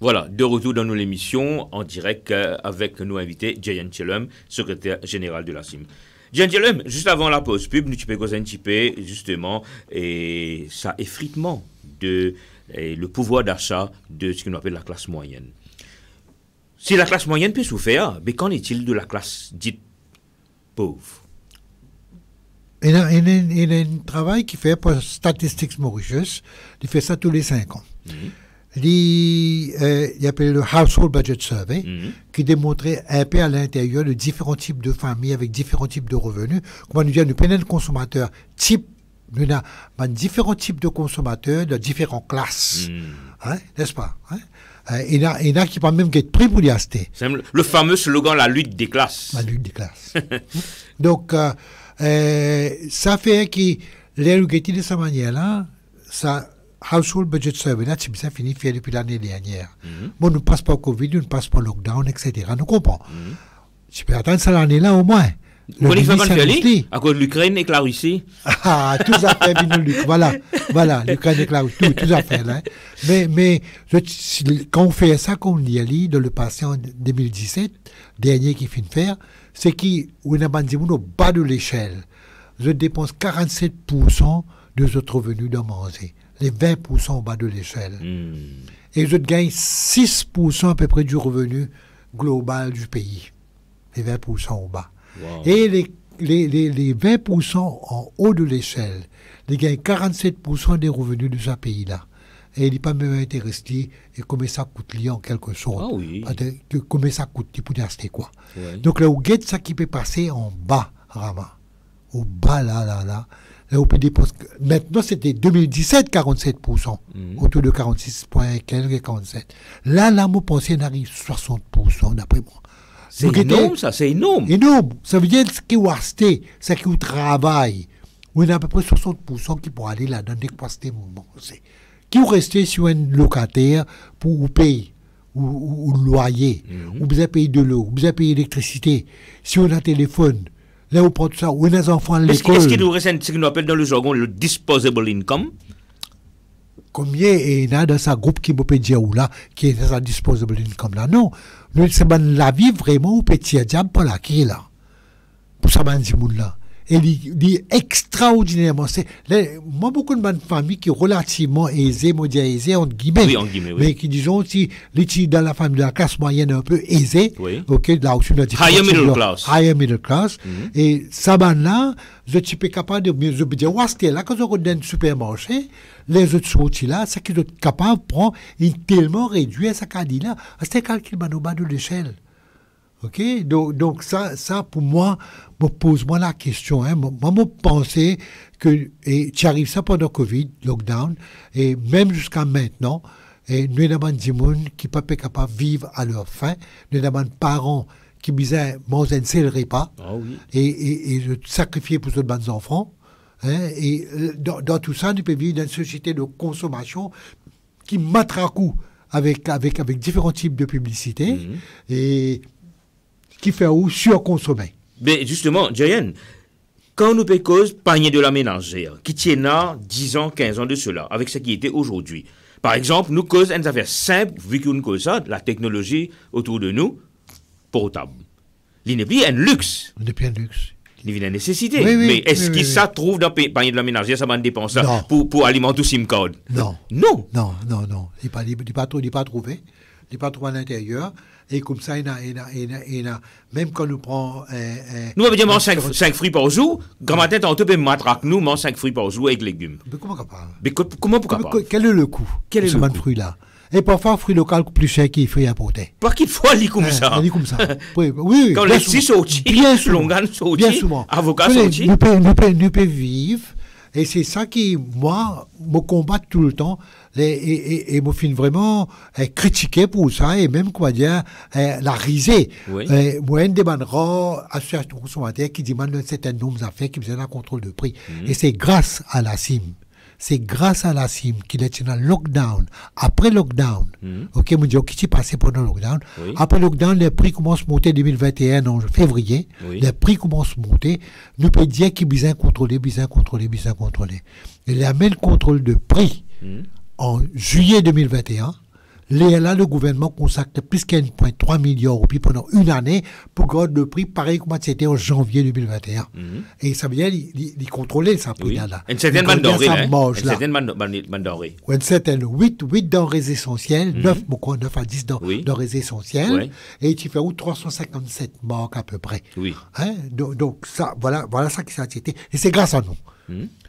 Voilà, de retour dans nos émissions en direct avec nos invités, Jayan Tchelem, secrétaire général de la CIM. Jean-Jérôme, juste avant la pause pub, nous tu peux causer un petit peu, justement, et ça effritement de le pouvoir d'achat de ce qu'on appelle la classe moyenne. Si la classe moyenne peut souffrir, mais qu'en est-il de la classe dite pauvre? Il y a un travail qui fait pour Statistics Mauritius, il fait ça tous les 5 ans. Il appelle le Household Budget Survey, qui démontrait un peu à l'intérieur de différents types de familles avec différents types de revenus. Comment nous dire, nous prenons un consommateur type, nous avons différents types de consommateurs de différentes classes. Hein, n'est-ce pas? Hein? Il y en a qui peuvent même être pris pour y acheter. C'est le fameux slogan, la lutte des classes. La lutte des classes. Donc, ça fait que les de cette manière-là, ça, Household Budget Survey, là, ça finit fait depuis l'année dernière. Bon, nous ne passe pas au Covid, nous ne passe pas au lockdown, etc. Nous comprenons. Tu peux attendre ça l'année-là au moins. Vous ne faites pas à cause de l'Ukraine et de la Russie. Ah, tout ça fait, voilà, l'Ukraine et la Russie, tout ça fait, là. Mais, quand on fait ça, comme on y allait dans le passé en 2017, dernier qui finit de faire, c'est qu'on a bandit au bas de l'échelle. Je dépense 47% de notre revenu de manger. Les 20% au bas de l'échelle. Et je gagne 6% à peu près du revenu global du pays. Les 20% au bas. Wow. Et les 20% en haut de l'échelle, ils gagnent 47% des revenus de ce pays-là. Et il n'est pas même intéressé et combien ça coûte en quelque sorte. Ah oui. Combien ça coûte pour acheter quoi. Ouais. Donc là, vous guette ça qui peut passer en bas, Rama. Au bas, là. Là, vous pouvez dépenser. Maintenant, c'était 2017, 47%. Autour de 46 points, quelques 47. Là, vous pensez qu'on arrive 60%, d'après moi. C'est énorme, ça, c'est énorme. Énorme. Ça veut dire que vous achetez, c'est que vous travaillez. Vous avez à peu près 60% qui pourraient aller là-dedans dès que vous achetez mon qui vous restez sur un locataire pour vous payer ou loyer, ou vous avez payé de l'eau, vous avez payé l'électricité, si on a un téléphone, là vous prenez tout ça, ou on a des enfants à l'école. Est-ce qu'il nous reste ce qu'on appelle dans le jargon le disposable income? Combien il y a dans sa groupe qui peut dire ou là, qui est dans sa disposable income là? Non, c'est la vie vraiment au petit diable pour la qui est là. Pour ça, là. Et il est extraordinairement. Moi, beaucoup de familles qui sont relativement aisées, aisées, entre guillemets. Oui, entre guillemets, oui. Mais qui disons aussi, dans la famille de la classe moyenne un peu aisée. Oui. Ok, là aussi, on a dit. Higher middle class. Higher middle class. Et ça, là, je suis capable de dire, ouais, c'était là, quand on regarde le supermarché, les autres sorties là, c'est qu'ils sont capables de prendre, ils tellement réduit ça qu'a dit là. C'est un calcul au bas de l'échelle. Ok, donc ça pour moi, me pose-moi la question. Moi, je pensais que, et tu arrives ça pendant Covid, lockdown, et même jusqu'à maintenant, et nous avons des gens qui ne sont pas capables de vivre à leur faim, nous avons des parents qui disaient, manger un seul repas, et sacrifier pour ces bons enfants. Hein, et dans tout ça, nous pouvons vivre dans une société de consommation qui matraque avec différents types de publicité, et qui fait où surconsommer. Mais justement, Jayan, quand nous payons cause panier de la ménagère, qui tient là 10 ans, 15 ans de cela, avec ce qui était aujourd'hui. Par exemple, nous cause une affaire simple, vu qu'on cause ça, la technologie autour de nous, portable. Il n'est plus un luxe. Il n'est plus un luxe. Il est une nécessité. Mais est-ce que ça trouve dans le panier de la ménagère, ça va dépenser pour alimenter le SIM card? Non. Non. Il n'est pas trouvé. Il n'est pas trouvé à l'intérieur. Et comme ça, il y a même quand nous prenons... nous avons dit 5 fruits par jour. Grand matin, on peut matraquer nous, mange 5 fruits par jour avec légumes. Mais comment capable? Mais comment capable? Quel est le coût? Quel est le coût? Fruit-là? Et parfois, un fruit local coûte plus cher qu'il fruit importé. Par qu'il faut aller comme ça? Aller comme ça. Oui. Quand les petits sortis, longan sortis, avocats sortis. Nous pouvons vivre. Et c'est ça qui, moi, me combat tout le temps. Et me fait vraiment critiquer pour ça. Et même, quoi dire, la riser. Oui. Moi, une des associations consommateurs qui demandent un certain nombre d'affaires qui besoin d'un contrôle de prix. Et c'est grâce à la CIM. C'est grâce à la CIM qu'il est dans le lockdown. Après lockdown, ok, mon Dieu, qui s'est passé pendant le lockdown. Oui. Après lockdown, les prix commencent à monter 2021 en février. Oui. Les prix commencent à monter. Nous pouvons dire qu'il besoin contrôler. Et la même contrôle de prix en juillet 2021, Là, le gouvernement consacre plus qu'à 1,3 milliard de roupies pendant une année pour garder le prix pareil comme c'était en janvier 2021. Et ça veut dire qu'il contrôlait ça prix là. Une certaine bande denrée. Une certaine bande denrée. Une certaine 8 denrées essentielles, 9 à 10 denrées essentielles. Et tu fais 357 marques à peu près. Oui. Hein? Donc ça, voilà ça qui s'est acheté. Et c'est grâce à nous.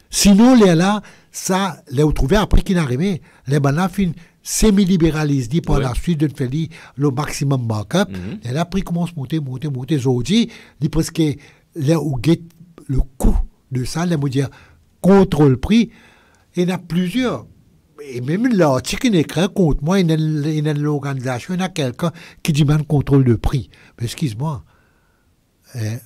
Sinon, là, ça, les trouvé après qu'il est arrivé, les bananes semi-libéralisent, dit par la suite de faire le maximum markup. Et là, après, commence à monter. Aujourd'hui, il presque, là où le coût de ça, là, dire, contre le prix, il y en a plusieurs. Et même l'article qui est écrit contre moi, il y a une organisation, il y a quelqu'un qui demande contrôle de prix. Mais excuse-moi,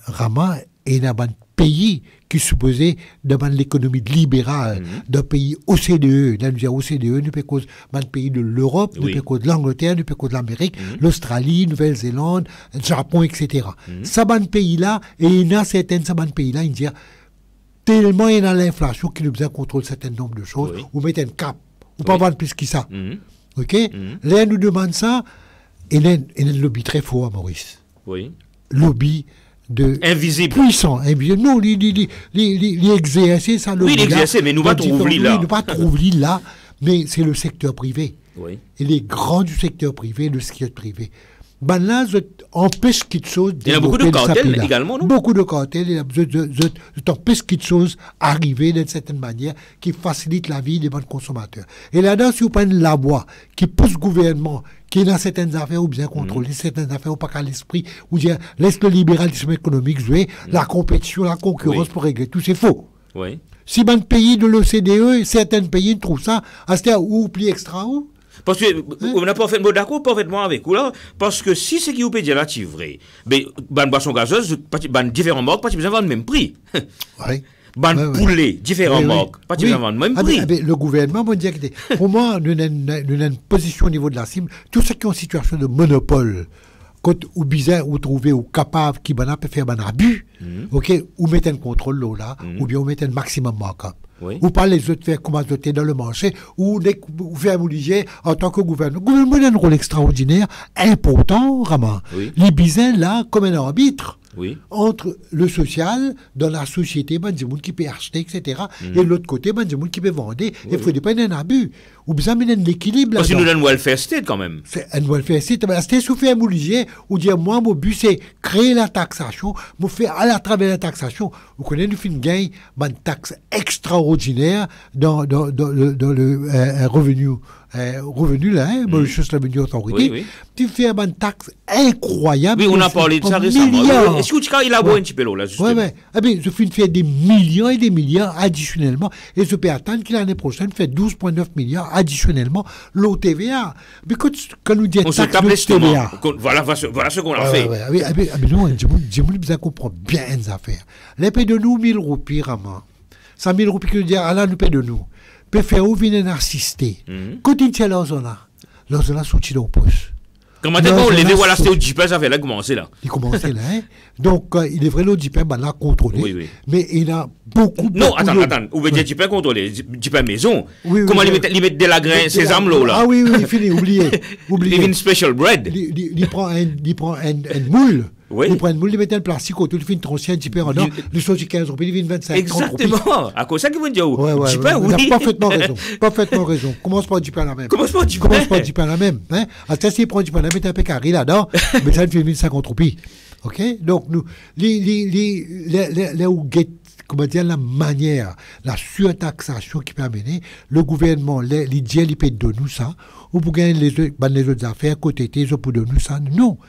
Rama est un pays qui supposait demander l'économie libérale d'un pays OCDE. Là, nous disons OCDE, nous peut un pays de l'Europe, nous peut de l'Angleterre, nous peut de l'Amérique, l'Australie, Nouvelle-Zélande, le Japon, etc. Ça, ban pays-là, et il y a certains pays-là, ils disent tellement il y a l'inflation qui nous besoin contrôler un certain nombre de choses, ou mettre un cap, ou pas vendre plus que ça. OK? Là, nous demandons ça, et il y a un lobby très fort à Maurice. Oui. Lobby invisible. Puissant, invisible. Non, il exercer ça. Oui, il exercer, mais nous ne trouvons là. Nous pas trouver là, mais c'est le secteur privé. Oui. Et les grands du secteur privé, le secteur privé. Ben là, empêche quelque chose. Il y a beaucoup de cartels également, non? Beaucoup de cartels. Empêche quelque chose arriver d'une certaine manière qui facilite la vie des bons consommateurs. Et là-dedans, si vous prenez la voie qui pousse le gouvernement, qui est dans certaines affaires ou bien contrôler certaines affaires ou pas qu'à l'esprit, ou bien laisse le libéralisme économique jouer, la compétition, la concurrence pour régler tout, c'est faux. Oui. Si ben pays de l'OCDE, certains pays trouvent ça, à ce ou pli extra ou. Parce que, on n'a pas fait d'accord parfaitement avec vous là, parce que si c'est qui vous peut dire là, c'est vrai, mais, ban boisson gazeuse, ban différents marques, pas besoin de vendre le même prix. Oui. Ban poulet, différents marques, pas besoin de vendre le même prix. Le gouvernement va dire que, pour moi, nous avons une position au niveau de la cible, tous ceux qui ont une situation de monopole, ou bizarre, ou trouvé, ou capable, qui peut faire un abus, ok, ou mettre un contrôle là, ou bien ou mettre un maximum markup. Oui. Ou pas les autres faire comment doter dans le marché, ou faire obliger en tant que gouvernement. Le gouvernement a un rôle extraordinaire, important, Rama. Oui. Les bisins là, comme un arbitre. Oui. Entre le social, dans la société, ben, des gens qui peuvent acheter, etc. Et de l'autre côté, ben, des gens qui peuvent vendre. Il ne faut pas un abus. Ou bien, il y a un équilibre là. Parce que nous avons un welfare state quand même. C'est un welfare state. C'était sous fait obligé, ou dire, moi, mon but, c'est créer la taxation, me faire à travers la taxation. Vous connaissez, nous faisons gain, une taxe extraordinaire dans le revenu. Revenu là, Mauritius Revenue Authority, tu fais une taxe incroyable. Oui, on a parlé de ça récemment. Est-ce que tu as élaboré un petit peu là, justement? Oui. Eh bien, je fais des millions et des milliards additionnellement, et je peux attendre que l'année prochaine fait 12,9 milliards additionnellement l'OTVA. Mais quand nous disons taxe l'OTVA, voilà ce qu'on a fait. Oui, non, je me comprends bien les affaires. Les paie de nous 1000 roupies, Rama. 100 000 roupies, que nous disons, là, nous paie de nous. Peut faire ou venir assister. Quand il tient l'argent là, sorti dans le poste. Comment est-ce qu'on lève, voilà, c'était au JPER, ça fait là, commencer là. Il commençait là, hein. Donc, il devrait le JPER, là, contrôler. Oui. Mais il y a beaucoup. Non, attends. Ou bien JPER contrôler, JPER maison. Oui, comment il met de la graine, sésame là? Ah oui, fini, oubliez. Une special bread. Il prend un moule. Oui. Il prend une moule, il met un plastique autour, il fait une transition, un JPER en or, il change 15 roupies, il vient 25 exactement. À cause ça qu'ils vont dire. JPER, oui. Il a parfaitement raison. Commence par JPER la même. Commence par JPER la même. Hein? Attends, s'il prend JPER la même, il un peu carré là-dedans, mais ça, il fait 1050 roupies. OK? Donc, nous, comment dire, la manière, la surtaxation qui peut amener, le gouvernement, les dieux, ils paient de nous ça, ou pour gagner les autres affaires, côté, ils pour de nous ça. Non.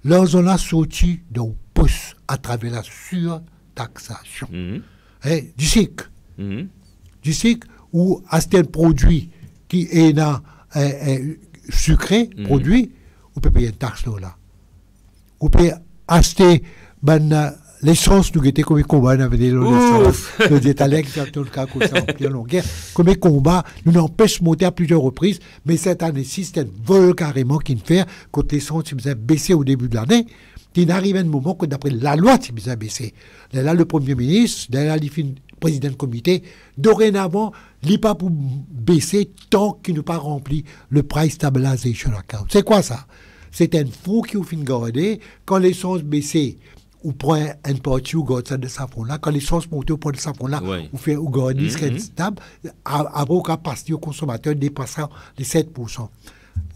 Là, on a sorti d'un poste à travers la surtaxation. Du cycle. Du cycle où acheter un produit qui est sucré, produit, on peut payer une taxe là. On peut acheter l'essence nous était comme un combat avec des le détail qui a tout le cas comme ça en pleine longueur comme un combat nous empêche de monter à plusieurs reprises mais cette année-ci c'était un vol carrément qui nous fait quand l'essence s'est bien baissé au début de l'année il arrive un moment que d'après la loi s'est bien baissé là le premier ministre là le président du comité dorénavant il n'est pas pour baisser tant qu'il n'a pas rempli le Price Stabilization Account. C'est quoi ça? C'est un fonds qui vous fait garder quand l'essence baissait. Ou prend un parti ou garde ça de sa fonds là. Quand l'essence monte au point de sa fonds là, ou fait ou garde ce stable, après au cas passer au consommateur dépassant les 7%.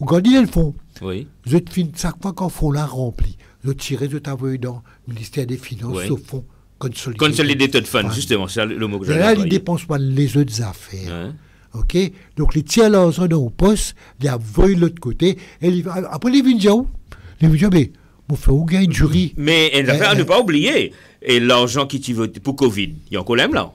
Ou garde le fonds. Oui. Je te finis chaque fois qu'un fonds là rempli, je tire de t'envoyer dans le ministère des Finances au fonds Consolidated Fund, justement, c'est le mot que j'avais. Là, ils ne dépensent pas les autres affaires. OK? Donc, les tiers l'argent dans le poste, ils envoient de l'autre côté, et après, ils viennent dire où? Ils viennent dire, mais, vous faites où gagner du riz? Mais une affaire à ne pas oublier, et l'argent qui t'y vote pour Covid, il y a encore même là.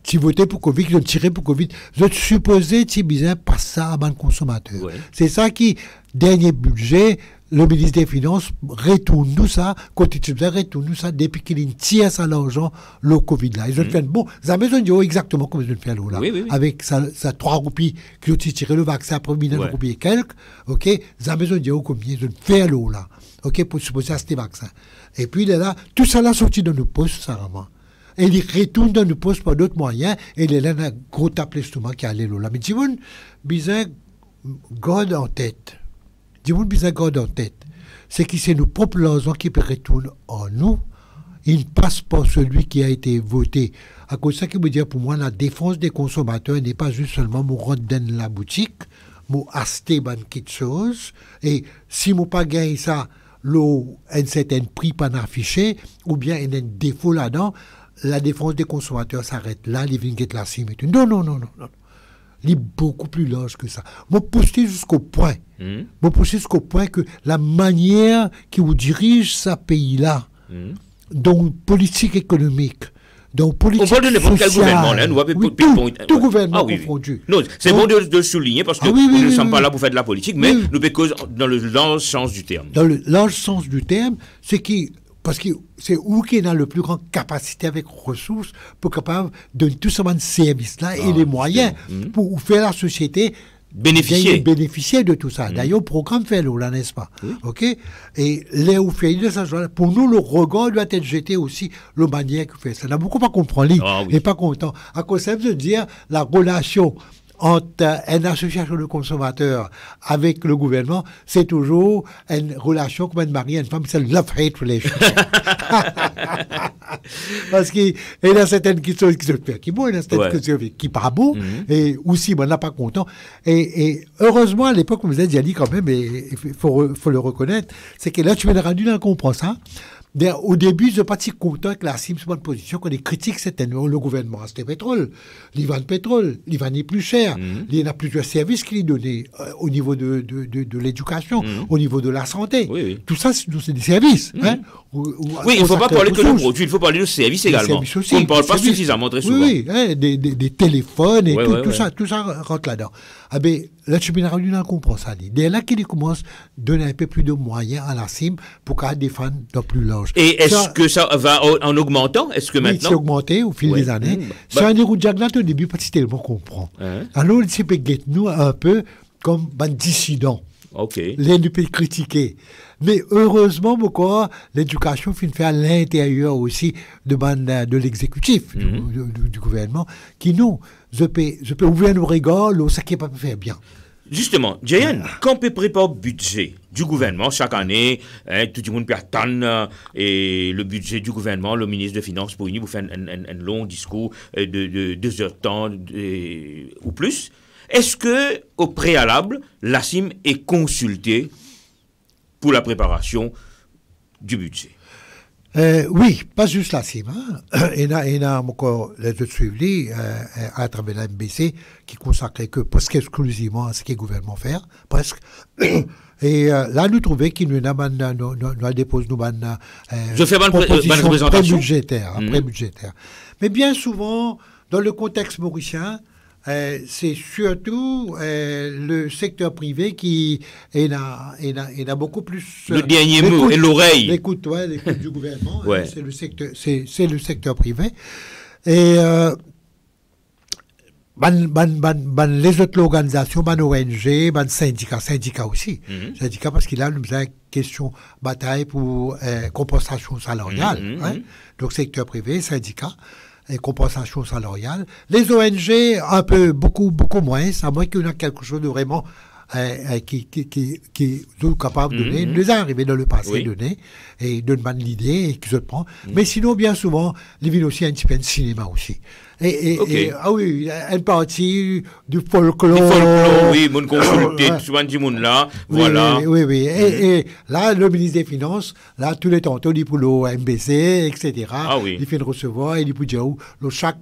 Tu votais pour Covid, ils ont tiré pour Covid. Je supposais que tu bien passer ça à ban consommateur. Ouais. C'est ça qui, dernier budget, le ministre des Finances retourne nous ça, retourne nous ça depuis qu'il tire ça l'argent, le Covid là. Ils ont fait bon, ça a besoin de dire exactement comme ils ont fait là. Oui. Avec sa 3 roupies qui ont tiré le vaccin après 1 000 roupies et quelques, ok, ça a besoin de dire combien ils ont fait là. Ok, pour supposer à ces vaccins. Et puis là, tout ça là sorti dans nos postes, ça vraiment. Et il retourne dans nos postes par d'autres moyens, et il est là, un gros tape l'estomac qui allait là. Mais Dimon, bizarre, garde en tête. Dimon, bizarre, garde en tête. C'est que c'est nos propres argent qui retournent en nous. Il ne passe pas celui qui a été voté. À cause de ça qui veut dire, pour moi, la défense des consommateurs n'est pas juste seulement mon rendre dans la boutique, mon acheter quelque chose, et si mon pas gagné ça, un certain prix pas affiché, ou bien il y a un défaut là-dedans, la défense des consommateurs s'arrête là, les vignettes la cime. Non. Il est beaucoup plus large que ça. Moi, pousser jusqu'au point. Moi, pousser jusqu'au point que la manière qui vous dirige ce pays-là, donc politique économique, donc politique sociale, n'importe quel gouvernement, là, tout gouvernement confondu. Non, c'est bon de le souligner parce que nous ne sommes pas là pour faire de la politique, mais nous pécons dans le large sens du terme. Dans le large sens du terme, c'est qui... Parce que c'est où qui a le plus grande capacité avec ressources pour capable de tout ce service-là et les moyens pour faire la société bénéficier de tout ça. D'ailleurs, le programme fait là, n'est-ce pas? OK? Et les où fait de ça, pour nous, le regard doit être jeté aussi, le manière qu'il fait ça. On n'a beaucoup pas compris, et pas content. À cause de dire la relation entre une association de consommateurs avec le gouvernement, c'est toujours une relation comme un mari et une femme, c'est le love-hate relation. Parce qu'il y a certaines choses qui se font qui bon, il y a certaines questions qui pas bon, et aussi, on n'a pas content. Et heureusement, à l'époque, vous avez dit quand même, et il faut le reconnaître, c'est que là, tu m'as rendu là qu'on comprend ça. Au début, je n'ai pas si content que la CIM soit en position qu'on critique le gouvernement. C'était pétrole. Il vend le pétrole. Il vend plus cher. Il y en a plusieurs services qu'il est donné au niveau de l'éducation, au niveau de la santé. Tout ça, c'est des services. Hein, il ne faut pas parler que de produit, il faut parler de services également. On ne parle pas suffisamment très souvent. Des téléphones et tout ça rentre là-dedans. Ah ben, là, tu m'as rendu dans le comprend ça. Dès là qu'il commence à donner un peu plus de moyens à la CIM pour qu'elle défende dans plus large. Et est-ce que ça va en augmentant? Est-ce que maintenant... c'est augmenté au fil des années. C'est un déroute diagonale au début, pas si tellement comprend. Alors, il s'est fait nous un peu comme un dissident. Les nous peut critiquer. Mais heureusement, encore, l'éducation fait à l'intérieur aussi de l'exécutif, du gouvernement, qui nous, je peux ouvrir nos regards, ce qui n'est pas faire bien. Justement, Jayan, quand on peut préparer le budget du gouvernement chaque année, tout le monde peut attendre et le budget du gouvernement, le ministre des Finances pour faire un long discours de 2 heures de temps ou plus. Est-ce que au préalable, la CIM est consultée pour la préparation du budget? Oui, pas juste la CIM. Il y a encore les autres suivis à travers la MBC qui consacraient que presque exclusivement à ce que le gouvernement fait, presque. Et là, nous trouvons qu'il nous a déposé une représentation pré-budgétaire. Mais bien souvent, dans le contexte mauricien, c'est surtout le secteur privé qui a beaucoup plus... le dernier mot et l'oreille. L'écoute du gouvernement, c'est le secteur privé. Et les autres organisations, ONG, syndicats aussi. Syndicats parce qu'il a une question bataille pour compensation salariale. Donc secteur privé, syndicats. et compensation salariale. Les ONG, beaucoup moins, à moins qu'il y ait quelque chose de vraiment qui est capable de donner. Il nous est arrivé dans le passé donner et de demander l'idée et qui se prend. Mais sinon, bien souvent, les villes aussi un petit peu de cinéma aussi. Ah oui, une partie du folklore. Oui, mon consulté, souvent du monde là, voilà. Oui. Et là, le ministre des Finances, là, tous les tantôt, il pour le MBC, etc. Ah oui. Il fait recevoir, il peut dire où, chaque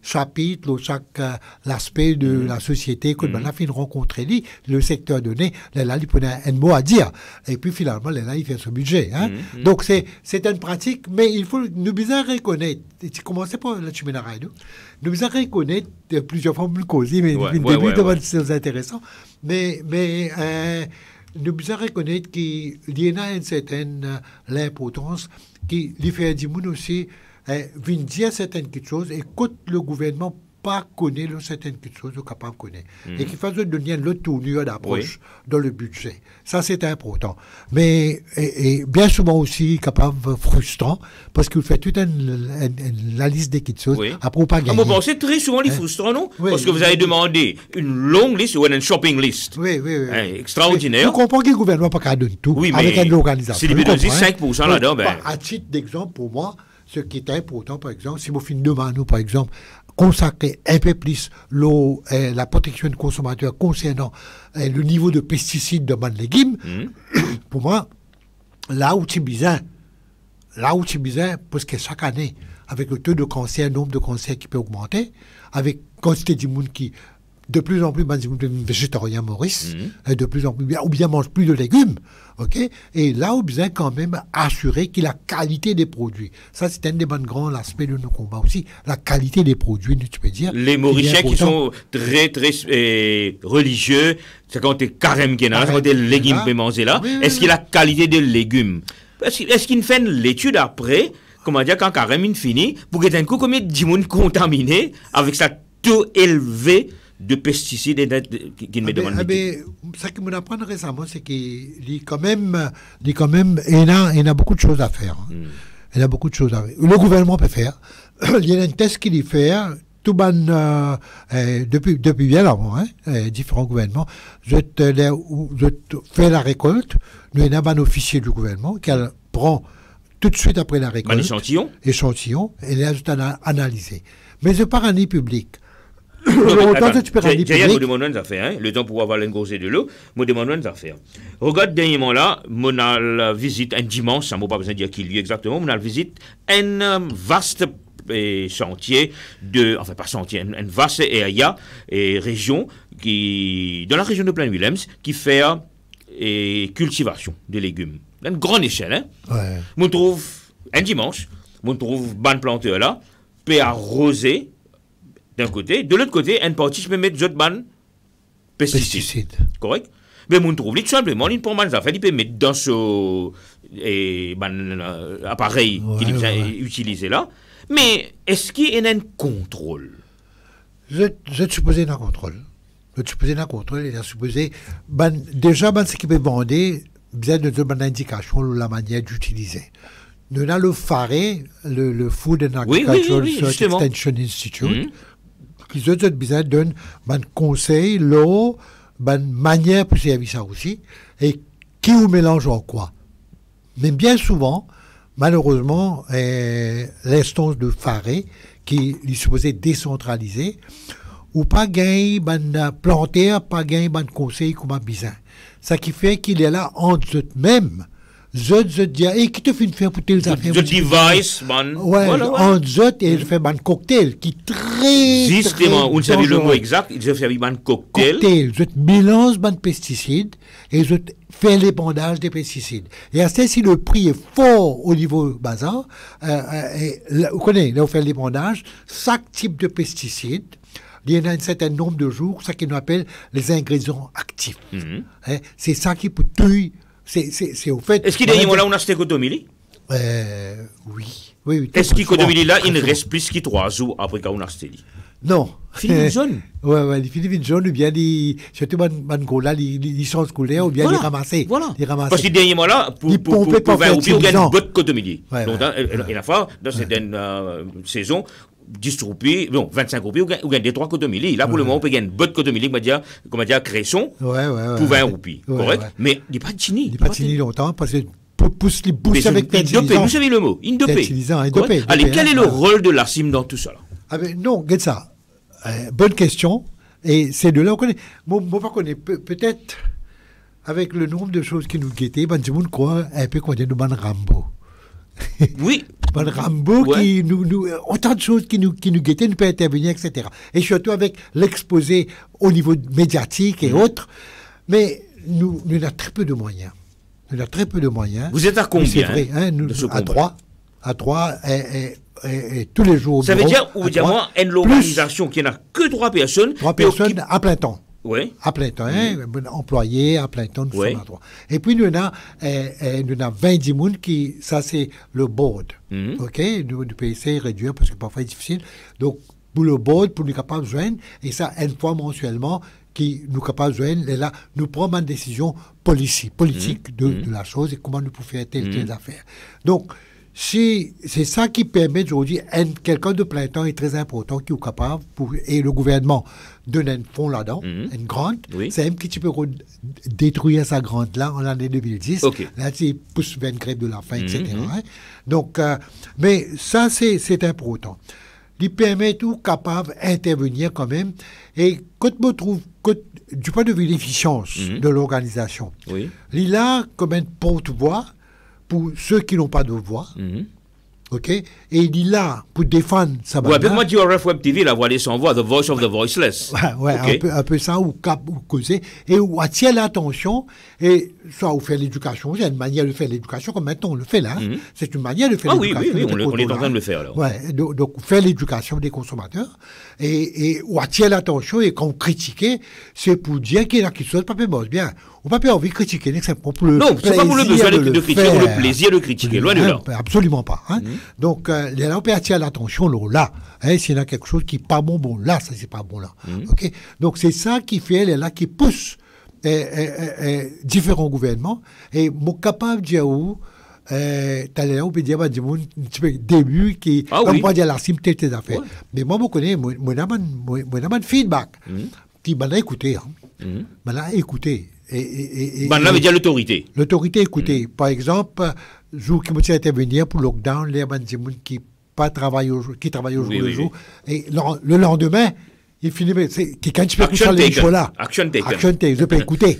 chapitre, chaque l'aspect de la société, quand il fait rencontrer lui, le secteur donné, là, il prenait un mot à dire. Et puis finalement, là, il fait son budget. Hein. Donc, c'est une pratique, mais il faut nous bien reconnaître. Tu commences par la Chuménaraï, nous devons reconnaître plusieurs fois plus causer, mais c'est intéressant. Mais nous devons reconnaître qu'il y a une certaine l'importance qui lui fait du monde aussi vient dire certaines choses et quand le gouvernement pas connaît certaines choses capable de connaître et qui fasse donner l'autre tournure d'approche dans le budget. Ça, c'est important. Mais et bien souvent aussi capable frustrant parce qu'il fait toute la liste des petites choses après pas gagner. C'est très souvent les frustrants, non? Parce que vous avez demandé une longue liste ou une shopping list. Oui. Extraordinaire. Je comprends que le gouvernement n'a pas qu'à donner tout avec une organisation. C'est libéré 5% là-dedans. À titre d'exemple, pour moi, ce qui est important, par exemple, si vous faites une demande, par exemple, consacrer un peu plus la protection des consommateurs concernant le niveau de pesticides dans les légumes, pour moi, là où c'est bizarre, parce que chaque année, avec le taux de cancer, le nombre de cancers qui peut augmenter, avec quantité de monde qui de plus en plus végétarien Maurice, de plus en plus ou bien mange plus de légumes, ok? Et là, on besoin quand même assurer qu'il y a la qualité des produits. Ça, c'est un des grands aspects de nos combats aussi, la qualité des produits, tu peux dire. Les Mauriciens qui sont très religieux, c'est quand t'es carême qui est là, quand t'es légumes qui manger là. Est-ce qu'il y a la qualité des légumes? Est-ce qu'il fait l'étude après, comment dire, quand carême finit, pour que d'un coup, combien de monde contaminé avec sa taux élevé de pesticides qui me demandent. Ce que je apprends récemment, c'est qu'il y a quand même, il y a beaucoup de choses à faire. Il y a beaucoup de choses à faire. Le gouvernement peut faire. Il y a un test qu'il y fait. Tout depuis bien avant, différents gouvernements, je fais la récolte. Nous avons un officier du gouvernement qui prend tout de suite après la récolte. Échantillon, et là, je analysé. Mais je pars en public. Je demande une affaire, le temps pour avoir l'engosé de l'eau, je demande une affaire. Regarde, dernièrement là, on a la visite un dimanche, ça ne m'a pas besoin de dire qui lui exactement, on a la visite un vaste chantier pas chantier, une vaste area et région dans la région de Plaine-Willems qui fait cultivation de légumes. Une grande échelle, On trouve un dimanche, on trouve ban planteur là, peut arroser d'un côté, de l'autre côté, une partie, je peux mettre d'autres ban pesticides. Correct? Mais on trouve tout simplement, il peut mettre dans ce appareil qu'il a utilisé là. Mais est-ce qu'il y a un contrôle? Je suppose un contrôle. Il a supposé. Déjà, ce qui peut vendre, bien de donner une indication de la manière d'utiliser. Nous avons le FARE, le Food and Agricultural Research Extension Institute, qui ont besoin de donner un conseil, une manière pour servir ça aussi, et qui vous mélange en quoi. Mais bien souvent, malheureusement, l'instance de FARE, qui est supposée décentraliser, ou pas gagner planter, pas gagner conseil comme un bizarre. Ça qui fait qu'il est là entre eux-mêmes. Je dis, et qui te fait une faire pour telles affaires? Je device, en zot, et je fais un cocktail qui est très. Justement, on savait le mot exact, je fais un cocktail. Je mélange un pesticide et je fais l'épandage des pesticides. Et à ce si le prix est fort au niveau bazar, vous connaissez, là, on fait l'épandage, chaque type de pesticide, il y a un certain nombre de jours, ça qu'on appelle les ingrédients actifs. C'est ça qui peut tuer. C'est au fait. Est-ce qu'il y a là, on a cette cotomili? Oui. Est-ce qu'il cotomili là, il reste plus que 3 jours après qu'on a cette? Non. Philippe jaune? Ouais, les Philippe jaune, ou bien surtout là, les chances coulées, ou bien les ramasser. Voilà. Parce que dernièrement là, pour faire ou bien une botte cotomili. Donc, il y a fois, dans cette saison, 10 roupies, non, 25 roupies, ou gagne des 3 cotomili. Là, pour le moment, on peut gagner une bonne cotomili, comment dire, Cresson, pour 20 roupies. Correct? Mais il n'est pas tini. Il n'est pas tini longtemps, parce que pousse les bouches avec indopé, vous savez le mot, indopé. Allez, quel est le rôle de la CIM dans tout ça? Non, regarde ça. Bonne question. Et c'est de là qu'on connaît. Moi, pas connaît peut-être avec le nombre de choses qui nous guettaient, ben, tout le monde croit un peu qu'on est de ban Rambo. Oui. Ban Rambo qui autant de choses qui nous guettaient, nous peut intervenir, etc. Et surtout avec l'exposé au niveau médiatique et autres. Mais nous avons très peu de moyens. Vous êtes à combien? C'est vrai, hein, nous, à 3 et tous les jours. Ça veut dire, une organisation qui n'a que 3 personnes. 3 personnes à plein temps. Oui. À plein temps, employés, à plein temps, nous sommes à 3. Et puis, nous avons 20 personnes qui, ça c'est le board. OK? Nous pouvons essayer de réduire parce que parfois c'est difficile. Donc, pour le board, pour nous capables de joindre, et ça, une fois mensuellement, qui nous capables de joindre, et là, nous prenons une décision politique de la chose et comment nous pouvons faire telle affaire. Donc, c'est ça qui permet aujourd'hui, quelqu'un de plein temps est très important, qui est capable, et le gouvernement donne un fonds là-dedans, une grante, c'est un qui peut détruire sa grante-là en l'année 2010. Là, il pousse vers une grève de la faim, etc. Donc, mais ça, c'est important. Il permet tout capable d'intervenir quand même. Et quand on trouve, du point de vue de l'efficience de l'organisation, il a comme un porte-voix pour ceux qui n'ont pas de voix. OK? Et il est là pour défendre sa bande. Avec moi, DRF Web TV, la voix des sans voix, the voice of the voiceless. Un peu ça, ou causer, et où attirer l'attention, et soit on fait l'éducation, il y a une manière de faire l'éducation, comme maintenant on le fait là. C'est une manière de faire l'éducation. Oui, on est en train de le faire alors. Donc, faire l'éducation des consommateurs, et ou attirer l'attention, et quand on critique, c'est pour dire qu'il y en a qui ne sont pas bien. On n'a pas envie de critiquer, c'est pour le non, c'est pas pour le besoin de critiquer, ou le plaisir de critiquer, loin de là. Absolument pas. Donc, là, on peut attirer l'attention, là. S'il y a quelque chose qui n'est pas bon, là, ça, c'est pas bon, là. OK? Donc, c'est ça qui fait, là, qui pousse différents gouvernements. Et mon capable de dire où, là, on peut dire, début, qui, on peut dire la CIM, telle affaire. Mais moi, je connais, moi, un feedback, qui m'a écouté, m'a écouté. Là veut dire l'autorité. L'autorité, écoutez, par exemple, jour qui me tient à intervenir pour le lockdown, les gens qui travaillent au jour le jour, et le lendemain, il finit, c'est quand tu peux écouter les choses là. Action take, je peux écouter.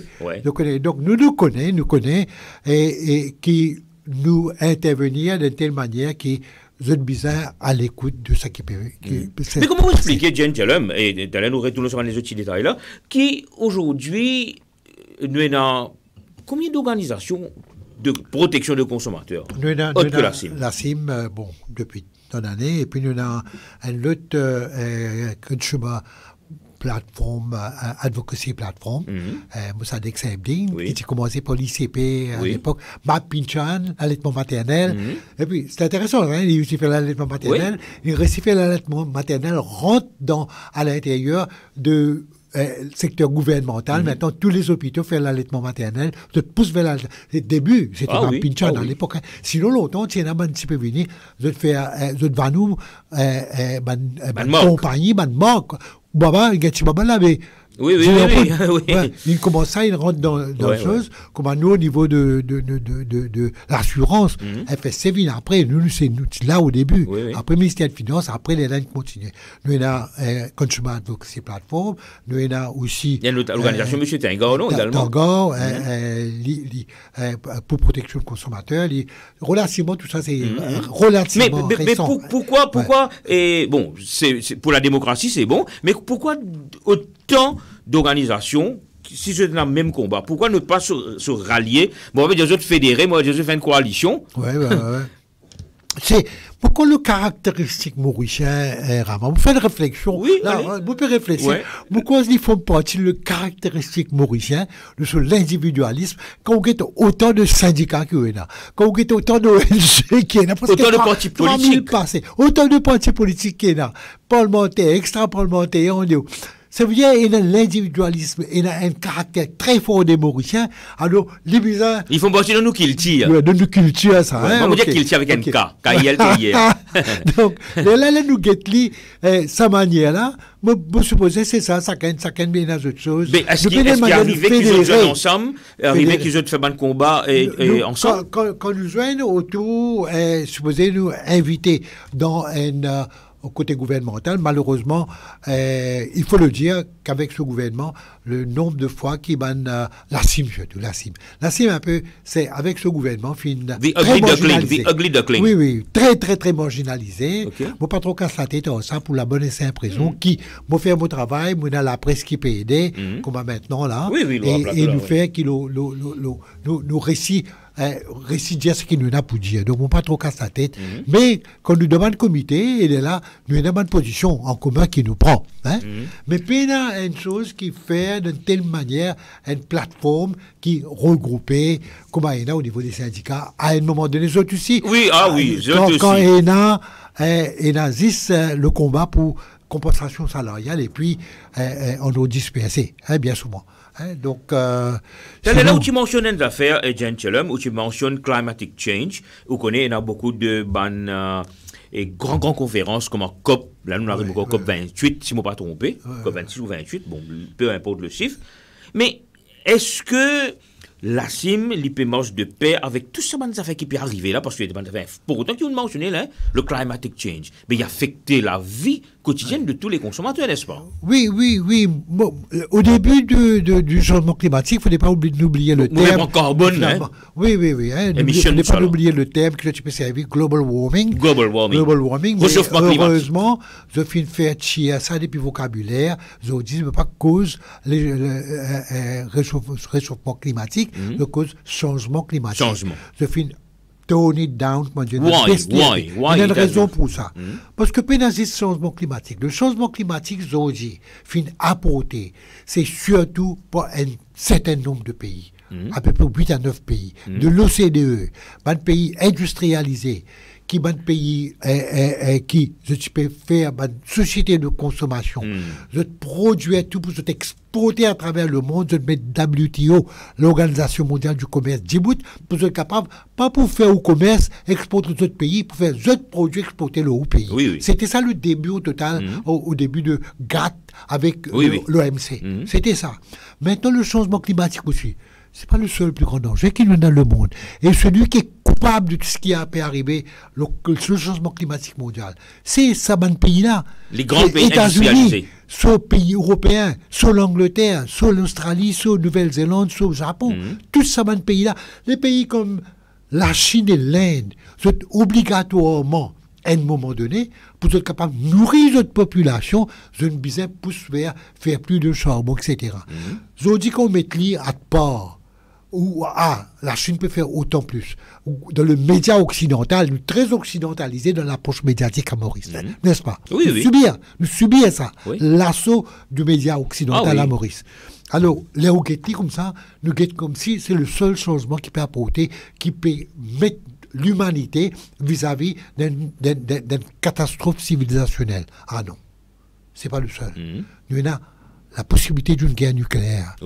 Donc, nous connaissons, et qui nous intervenir de telle manière qui vous êtes bizarre à l'écoute de ce qui peut. Mais comment vous expliquez, Jen et d'aller nous retourner sur les autres détails là, qui aujourd'hui, nous avons combien d'organisations de protection des consommateurs autre que la CIM? La CIM, depuis une année, et puis nous avons une autre consumer platform, advocacy platform, Mossadegh Saint-Bding, qui a commencé par l'ICP à l'époque, Map Pinchan, allaitement maternel. Et puis, c'est intéressant, il réussit à faire l'allaitement maternel. Il réussit à faire l'allaitement maternel, rentre à l'intérieur de secteur gouvernemental. Maintenant, tous les hôpitaux font l'allaitement maternel. Vous poussez vers le début, c'était Map Pinchan à l'époque. Sinon, longtemps, si un petit peu venu, vous va nous compagnie, marque. Baba, là, mais il commence ça, il rentre dans la chose, comme nous, au niveau de l'assurance, elle fait sévir. Après, nous, c'est là au début. Après, le ministère des Finances, après, les lignes continuent. Nous, avons Consumer Advocacy Platform, nous, avons aussi. Il y a l'organisation M. Tengor, non, également. Tengor, pour protection des consommateurs. Relativement, tout ça, c'est relativement récent. Mais pourquoi bon, pour la démocratie, c'est bon, mais pourquoi autant d'organisations, si c'est dans le même combat, pourquoi ne pas se rallier? Bon, avec des autres fédérés, moi, je fais une coalition. C'est pourquoi le caractéristique mauricien, Rama, vous faites une réflexion. Vous pouvez réfléchir. Pourquoi ils font partie le caractéristique mauricien de l'individualisme quand vous avez autant de syndicats qu'il y a, quand vous avez autant d'ONG qu'il y a, autant de partis politiques, autant de partis politiques qu'il y a, parlementaires, extra-parlementaires, Ça veut dire qu'il y a l'individualisme, il y a un caractère très fort des Mauriciens. Alors, les bizarres. Ils font partie de nous culture. De nos cultures, ça. Ouais, Hein, on va dire ok. culture avec un Ok. K. K-I-L-T-I-R. Donc, là, nous guettons sa manière-là. Je suppose c'est ça, ça can bien dans autre chose. Mais est-ce qu'il arrive qu'ils ont joué ensemble, arrivé qu'ils ont fait un combat et ensemble? Quand nous joignons autour, supposé nous inviter dans un au côté gouvernemental, malheureusement, il faut le dire qu'avec ce gouvernement, le nombre de fois qui ban la CIM, surtout la CIM. La CIM, un peu, c'est avec ce gouvernement, The ugly duckling. Oui, oui, très, très, très marginalisé. Okay. Moi, pas trop casse la tête en ça pour la bonne et simple raison qui, moi, faire mon travail, moi, dans la presse qui peut aider, comme maintenant, là, Oui, oui, et nous faire qui nous récit dire ce qu'il nous a pour dire. Donc, on pas trop casse la tête. Mais quand nous demande comité, il est là, nous avons une position en commun qui nous prend. Hein? Mais puis, il y a une chose qui fait d'une telle manière une plateforme qui regroupait, comme il y a au niveau des syndicats, à un moment donné, les autres aussi. Oui, oui, quand il y a le combat pour compensation salariale et puis on nous dispersé, bien souvent. Hein, donc, c'est là où tu mentionnes une affaire, Gentleman, où tu mentionnes climatic change, où on connaît, il y a beaucoup de et grandes conférences comme en COP, là nous arrivons au COP 28, si je ne me pas trompé, COP 26 ou 28, bon, peu importe le chiffre. Mais est-ce que la CIM, l'IPMOS de paix avec tout ça, des affaires qui peut arriver là, parce que pour autant que vous mentionnez là, le climatic change, mais il affecte la vie quotidienne de tous les consommateurs, n'est-ce pas? Oui. Bon, au début du changement climatique, il ne fallait pas oublier le terme. Carbone, hein? Oui. Hein, il ne fallait pas oublier le terme que tu peux servir, global warming. Global warming. Mais heureusement, je finis de faire chier à ça depuis le vocabulaire. Je dis, mais pas cause réchauffement climatique, de cause changement climatique. Je finis tone it down, mon Dieu. Why? Il y a une raison pour ça. Parce que pénaliser ce changement climatique, le changement climatique, je dis, fin apporté, c'est surtout pour un certain nombre de pays, à peu près 8 à 9 pays, de l'OCDE, un pays industrialisé, qui est un pays qui, je peux faire une société de consommation, je produis tout pour exporter à travers le monde, je mets WTO, l'Organisation mondiale du commerce, Djibouti, pour être capable, pas pour faire au commerce, exporter aux autres pays, pour faire d'autres produits, exporter le haut pays. Oui. C'était ça le début au total, au début de GATT avec l'OMC. C'était ça. Maintenant, le changement climatique aussi. C'est pas le seul plus grand danger qu'il y a dans le monde. Et celui qui est coupable de tout ce qui a pu arriver, le changement climatique mondial, c'est ça, ban pays-là. Les grands pays industrialisés. Soit pays européens, soit l'Angleterre, soit l'Australie, soit Nouvelle-Zélande, soit le Japon. Tous ces pays-là. Les pays comme la Chine et l'Inde sont obligatoirement, à un moment donné, pour être capable de nourrir notre population, je ne besoin pousse vers faire plus de charbon, etc. Je dis qu'on met à part. Ou la Chine peut faire autant plus. Dans le média occidental, nous très occidentalisé dans l'approche médiatique à Maurice, n'est-ce pas? Oui. Nous subissons ça, l'assaut du média occidental à Maurice. Alors, les guetti comme ça, nous guettons comme si c'est le seul changement qui peut apporter, qui peut mettre l'humanité vis-à-vis d'une catastrophe civilisationnelle. Ah non, c'est pas le seul. Nous avons la possibilité d'une guerre nucléaire.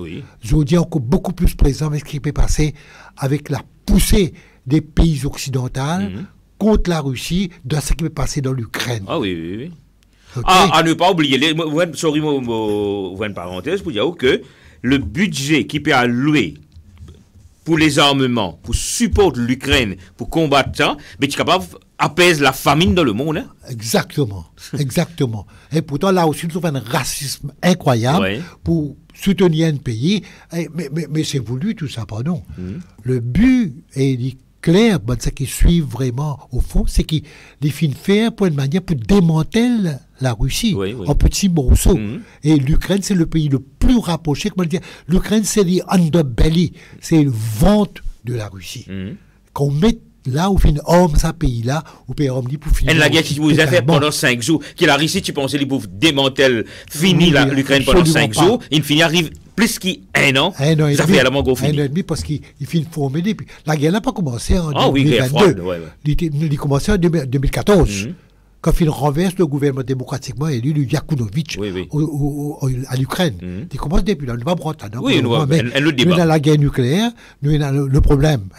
Je vous dis encore beaucoup plus présent, mais ce qui peut passer avec la poussée des pays occidentaux contre la Russie, de ce qui peut passer dans l'Ukraine. Ah oui. Okay. À ne pas oublier, sorry, une parenthèse pour dire que le budget qui peut allouer pour les armements, pour supporter l'Ukraine, pour combattre ça, mais tu es capable d'apaiser la famine dans le monde. Hein? Exactement. Et pourtant, là aussi, nous avons un racisme incroyable pour soutenir un pays. Mais c'est voulu tout ça, pardon. Le but est clair, ce qui suit vraiment au fond, c'est qu'il finit faire pour une manière pour démanteler la Russie en petits morceaux. Et l'Ukraine, c'est le pays le plus rapproché. Comment dire? L'Ukraine, c'est le underbelly, c'est le ventre de la Russie. Qu'on met là où finit homme, ce pays-là, où peut homme pour finir. Et la guerre qui vous a fait pendant 5 jours, qui la Russie, tu pensais qu'il pouvait démanteler, finir l'Ukraine pendant 5 jours, il finit arrive plus qu'un an. Ça fait vraiment gros fini. 1 an et demi parce qu'il finit formé La guerre n'a pas commencé en 2022. Froide, il a commencé en 2014. quand il renverse le gouvernement démocratiquement élu de Yakunovitch à l'Ukraine. Il commence depuis là, nous ne pas prendre ça. Oui, nous le débat. Nous dans la guerre nucléaire, nous avons le problème,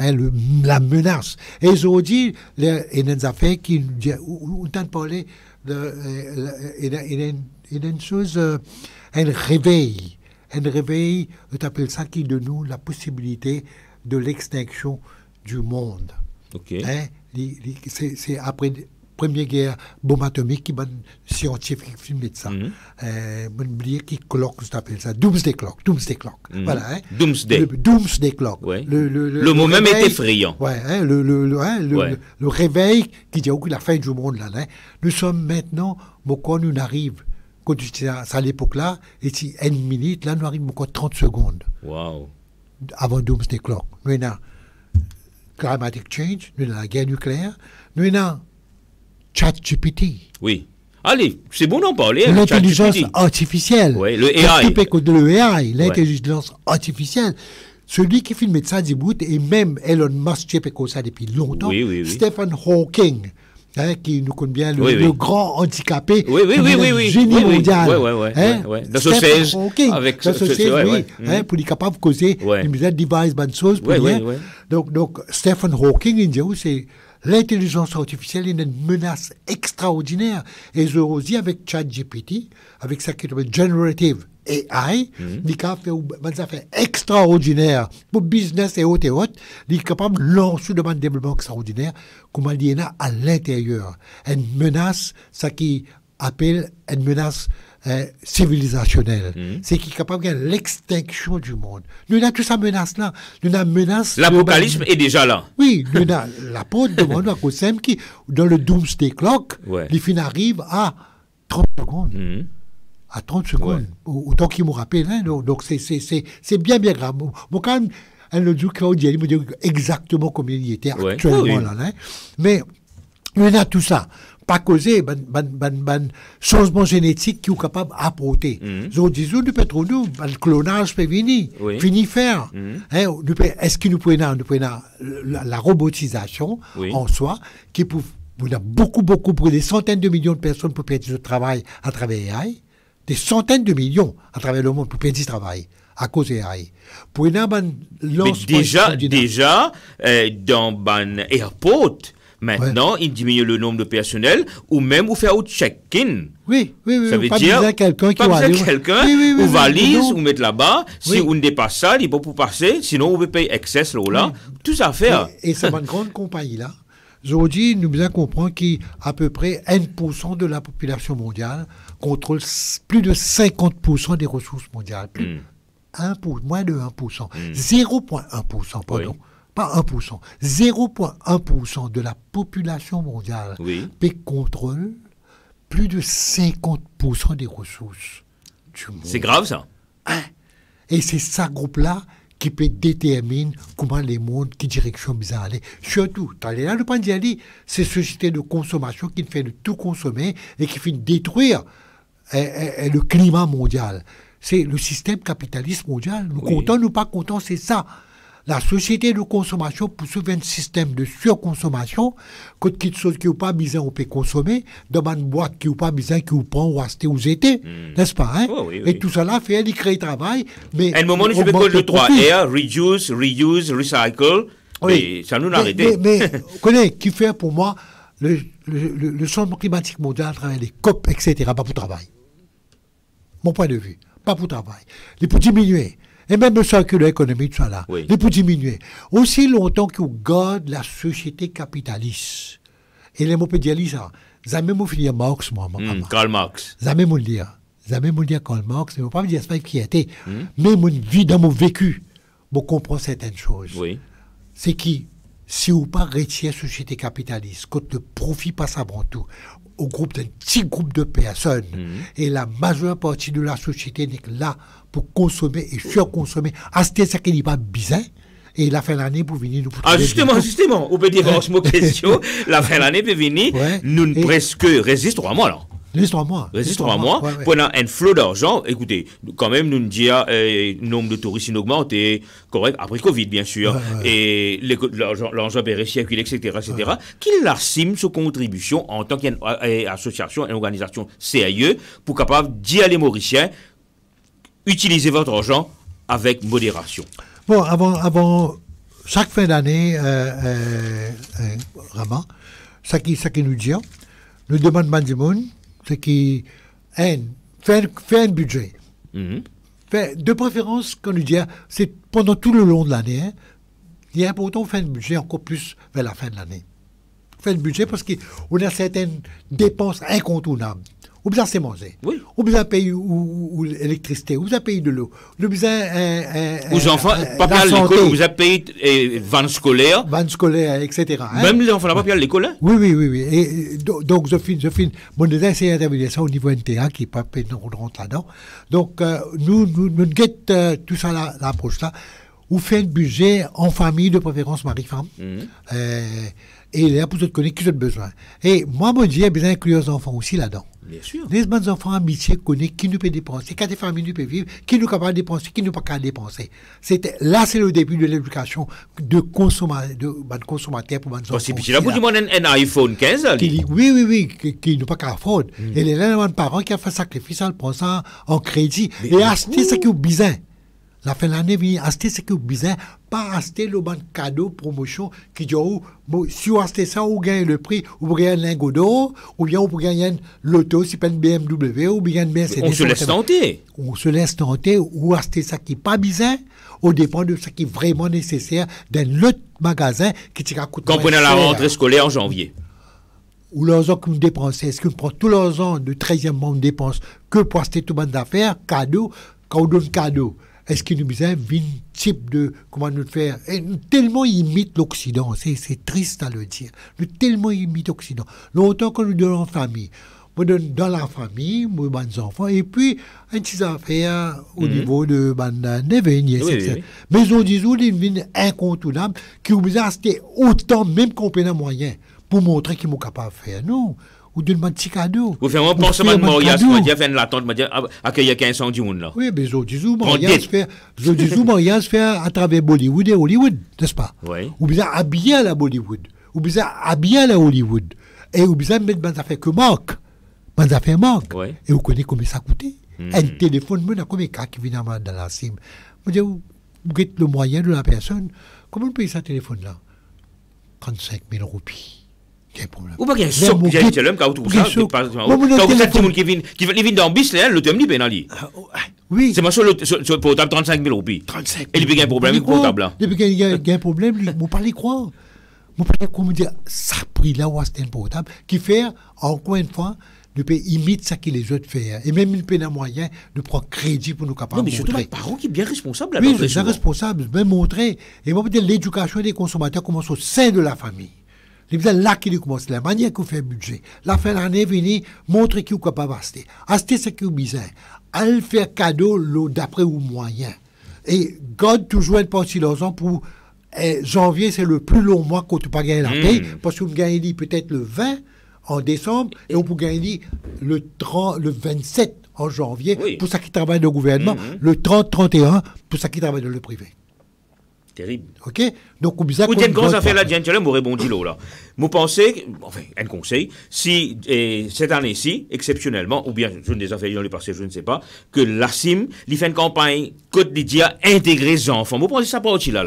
la menace. Et ils ont dit, il y a des affaires qui nous disent, on tente de parler, il y a une chose, un réveil, on appelle ça qui donne nous la possibilité de l'extinction du monde. C'est après la première guerre bombe atomique qui m'a scientifique filmé de ça. Qui clock, ça s'appelle ça, Doomsday Clock. Voilà, Doomsday Clock. Le mot même est effrayant. Le réveil qui dit la fin du monde là. Nous sommes maintenant, quand nous arrivons, quand à l'époque là, et si une minute, là nous arrivons encore 30 secondes. Wow. Avant Doomsday Clock. Nous avons climatic change, nous avons la guerre nucléaire, nous avons ChatGPT. Oui. Allez, c'est bon d'en parler. L'intelligence artificielle. Oui, le AI. Le AI, l'intelligence artificielle. Celui qui filme ça d'Ibout, et même Elon Musk, j'ai fait ça depuis longtemps. Stephen Hawking, qui nous connaît bien, le grand handicapé, génie mondial. Dans ce siège, avec pour être capable de causer une device, bonne chose. Donc, Stephen Hawking, il dit, c'est l'intelligence artificielle est une menace extraordinaire. Et je vous dis avec ChatGPT, avec ça qui s'appelle Generative AI, il a fait des affaires extraordinaires pour business et autres. Il est capable de lancer un développement extraordinaire, comme il y en a à l'intérieur. Une menace, ça qui appelle une menace civilisationnelle. C'est qui est capable de l'extinction du monde. Nous avons toute cette menace-là. Nous avons menace. L'apocalypse est déjà là. Oui, nous avons la porte de monde à cause qui, dans le Doomsday Clock, les fins arrivent à 30 secondes. À 30 secondes. Autant qu'il me rappelle. Donc, c'est bien grave. Bon, quand même, le dit il me dit exactement combien il était actuellement là. Mais, nous avons tout ça. Pas causer ban changement génétique qui est capable d'apporter. Nous disons, nous pouvons le clonage peut venir, finir faire. Est-ce que nous pouvons la robotisation en soi, qui peut beaucoup pour des centaines de millions de personnes pour perdre du travail à travers AI, des centaines de millions à travers le monde pour perdre du travail à cause de AI. Pour déjà dans ban airport. Maintenant, il diminue le nombre de personnel ou même vous faire un check-in. Oui. Ça veut dire quelqu'un ou valise ou mettre là-bas. Si on dépasse ça, il peut pas passer. Sinon, on peut payer excès là. Tout ça faire. Et c'est une grande compagnie là. Aujourd'hui, nous devons comprendre qu'à peu près 1% de la population mondiale contrôle plus de 50% des ressources mondiales. Moins de 1%. 0,1%, pardon. Pas 1%, 0,1% de la population mondiale contrôle plus de 50% des ressources du monde. C'est grave ça. Et c'est ce groupe-là qui peut déterminer comment les mondes, qui direction bizarre aller. Surtout, là, le point d'y c'est société de consommation qui fait de tout consommer et qui fait détruire le climat mondial. C'est le système capitaliste mondial. Nous comptons, nous pas comptons, c'est ça. La société de consommation poursuit un système de surconsommation, quand quelque chose qui n'est pas besoin, on peut consommer, dans une boîte qui n'est pas besoin, qui vous prend ou acheter ou jeter, n'est-ce pas? Et tout cela fait, il crée travail. Mais à un moment, je vais prendre le 3R, reduce, reuse, recycle, et ça nous a arrêté. Mais connais, qui fait pour moi le changement climatique mondial à travers les COP, etc., pas pour travail. Mon point de vue, pas pour travail. Il faut diminuer. Et même le circular économique, tout ça là, il peut diminuer. Aussi longtemps qu'on garde la société capitaliste. Et les mots peut dire ça. Jamais moi finir Marx, moi. Karl Marx. Jamais moi le dire. Karl Marx. Je ne veux pas me dire ça qui était. Mais mon vie, dans mon vécu, je comprends certaines choses. C'est que si vous pas retirer la société capitaliste, quand le profit passe avant tout, au groupe d'un petit groupe de personnes, et la majeure partie de la société n'est que là pour consommer et surconsommer, acheter ce qui n'est pas bizarre, et la fin de l'année pour venir nous... Justement, on peut dire en ce mot question, la fin de l'année peut venir, nous presque résistons à moi là. Les 3 mois. Reste 3 mois. Ouais, ouais. Pendant un flot d'argent, écoutez, quand même, nous disons, le nombre de touristes augmenté, correct, après Covid, bien sûr, Ouais. et l'argent est recirculé, etc., etc., qui l'assume sous contribution en tant qu'association, une organisation CAE, pour capable d'y aller Mauriciens, utilisez votre argent avec modération. Bon, avant chaque fin d'année, Rama, ça qui nous dit, nous demandons à Mandimoun, c'est qui fait un budget. De préférence, quand nous dit, c'est pendant tout le long de l'année, il est important de faire un budget encore plus vers la fin de l'année. Faire un budget parce qu'on a certaines dépenses incontournables. Ou bien c'est manger. Oui. Ou bien payer l'électricité. Ou bien payer de l'eau. Ou bien aux enfants, pas à l'école, vous avez payé van scolaire. Van scolaire, etc. Même les enfants n'ont pas payé à l'école. Hein? Oui. Et donc, je finis. Mon désir, c'est d'intervenir ça au niveau NTA, qui n'est pas payé, on rentre là-dedans. Donc, nous guettons tout ça, l'approche là. Ou fait un budget en famille, de préférence mari-femme. Et là, pour te connaître qui ont besoin. Et moi, mon Dieu, j'ai besoin d'inclure les enfants aussi là-dedans. Bien sûr. Les bons enfants amitiés connaissent qui nous peut dépenser, quand des familles nous peuvent vivre, qui nous capable de dépenser, qui nous pas capable de dépenser. Là, c'est le début de l'éducation de consommateurs pour les enfants. C'est là pour dire un iPhone 15. Là, oui, qui nous pas capable de fraude. Et les parents qui ont fait sacrifice, ils prennent ça en crédit. Et acheter ce qui est bizarre. La fin de l'année, acheter ce qui est bizarre, pas acheter le bon cadeau, promotion, qui dit, si vous achetez ça, vous gagnez le prix, vous gagnez un lingot d'or, ou bien vous gagnez un loto, si pas une BMW, ou bien une Mercedes. On se laisse tenter. On se laisse tenter, ou acheter ça qui n'est pas bizarre, au dépend de ce qui est vraiment nécessaire d'un autre magasin qui te coûte quand on est à la rentrée scolaire en janvier. Ou leurs ans que nous dépensons, est-ce qu'on prend tous leurs ans de 13e mois, on dépense que pour acheter tout le monde d'affaires, cadeau, quand on donne cadeau. Est-ce qu'il nous besoin d'un type de comment nous faire et nous tellement imite l'Occident, c'est triste à le dire. Nous tellement imite l'Occident. Longtemps que nous donnons en famille, nous donnons dans la famille, nous les enfants, et puis un petit affaire au niveau de neveux, etc. Oui. Mais on dit une incontournable qui nous besoin d'acheter autant, même qu'on peut moyen, pour montrer qu'ils sont capables de faire. Non. Ou d'une petit cadeau. Vous faites un pensement de mariage, vous avez fait l'attente, vous avez accueilli 1500 du monde là. Oui, mais je dis mariage fait à travers Bollywood et Hollywood, n'est-ce pas? Oui. Ou bien habillé à la Bollywood, ou bien habillé à la Hollywood, et ou bien mettre des affaires que manque, des affaires manquent. Oui. Et vous connaissez combien ça coûte? Un téléphone, mais combien de qui vient dans la SIM? Vous dites, vous avez le moyen de la personne, comment vous payez ce téléphone-là? 35 000 roupies. Ou pas qu'il y a un choc, il y a un challenge quand vous trouvez ça. Quand vous êtes tout le monde qui vient dans le bis, le thème n'est pas là. Oui. C'est moi sur le portable 35 000 roupies. 35 000. Et il y a un problème avec le portable là. Depuis qu'il y a un problème, vous parlez quoi? Vous parlez comment dire, ça prix là où c'est un portable, qui fait, encore une fois, de imite ce que les autres font. Et même il peut y avoir moyen de prendre crédit pour nous capables de montrer. Non, mais surtout, les parents qui sont bien responsables. Oui, ils sont responsables, même montrer. Et moi, peut-être l'éducation des consommateurs commence au sein de la famille. Les besoins là qui commence, la manière qu'on fait le budget. La fin de l'année, venir montrer qui est capable d'acheter. Acheter ce qui est bizarre. Aller faire cadeau d'après ou moyen. Et garde toujours une partie de l'argent pour janvier, c'est le plus long mois qu'on ne peut pas gagner la paye. Parce qu'on gagne peut-être le 20 en décembre et on peut gagner le 27 en janvier pour ça qui travaille dans le gouvernement, le 30-31 pour ça qui travaille dans le privé. Terrible. OK? Donc, vous avez une grosse affaire là, Gentile, vous répondez là. Vous pensez, enfin, un conseil, si cette année-ci, exceptionnellement, ou bien, je ne des affaires dans le passé, je ne sais pas, que la CIM, il fait une campagne, Côte d'Idia, intégrer les enfants. Vous pensez ça pas aussi là?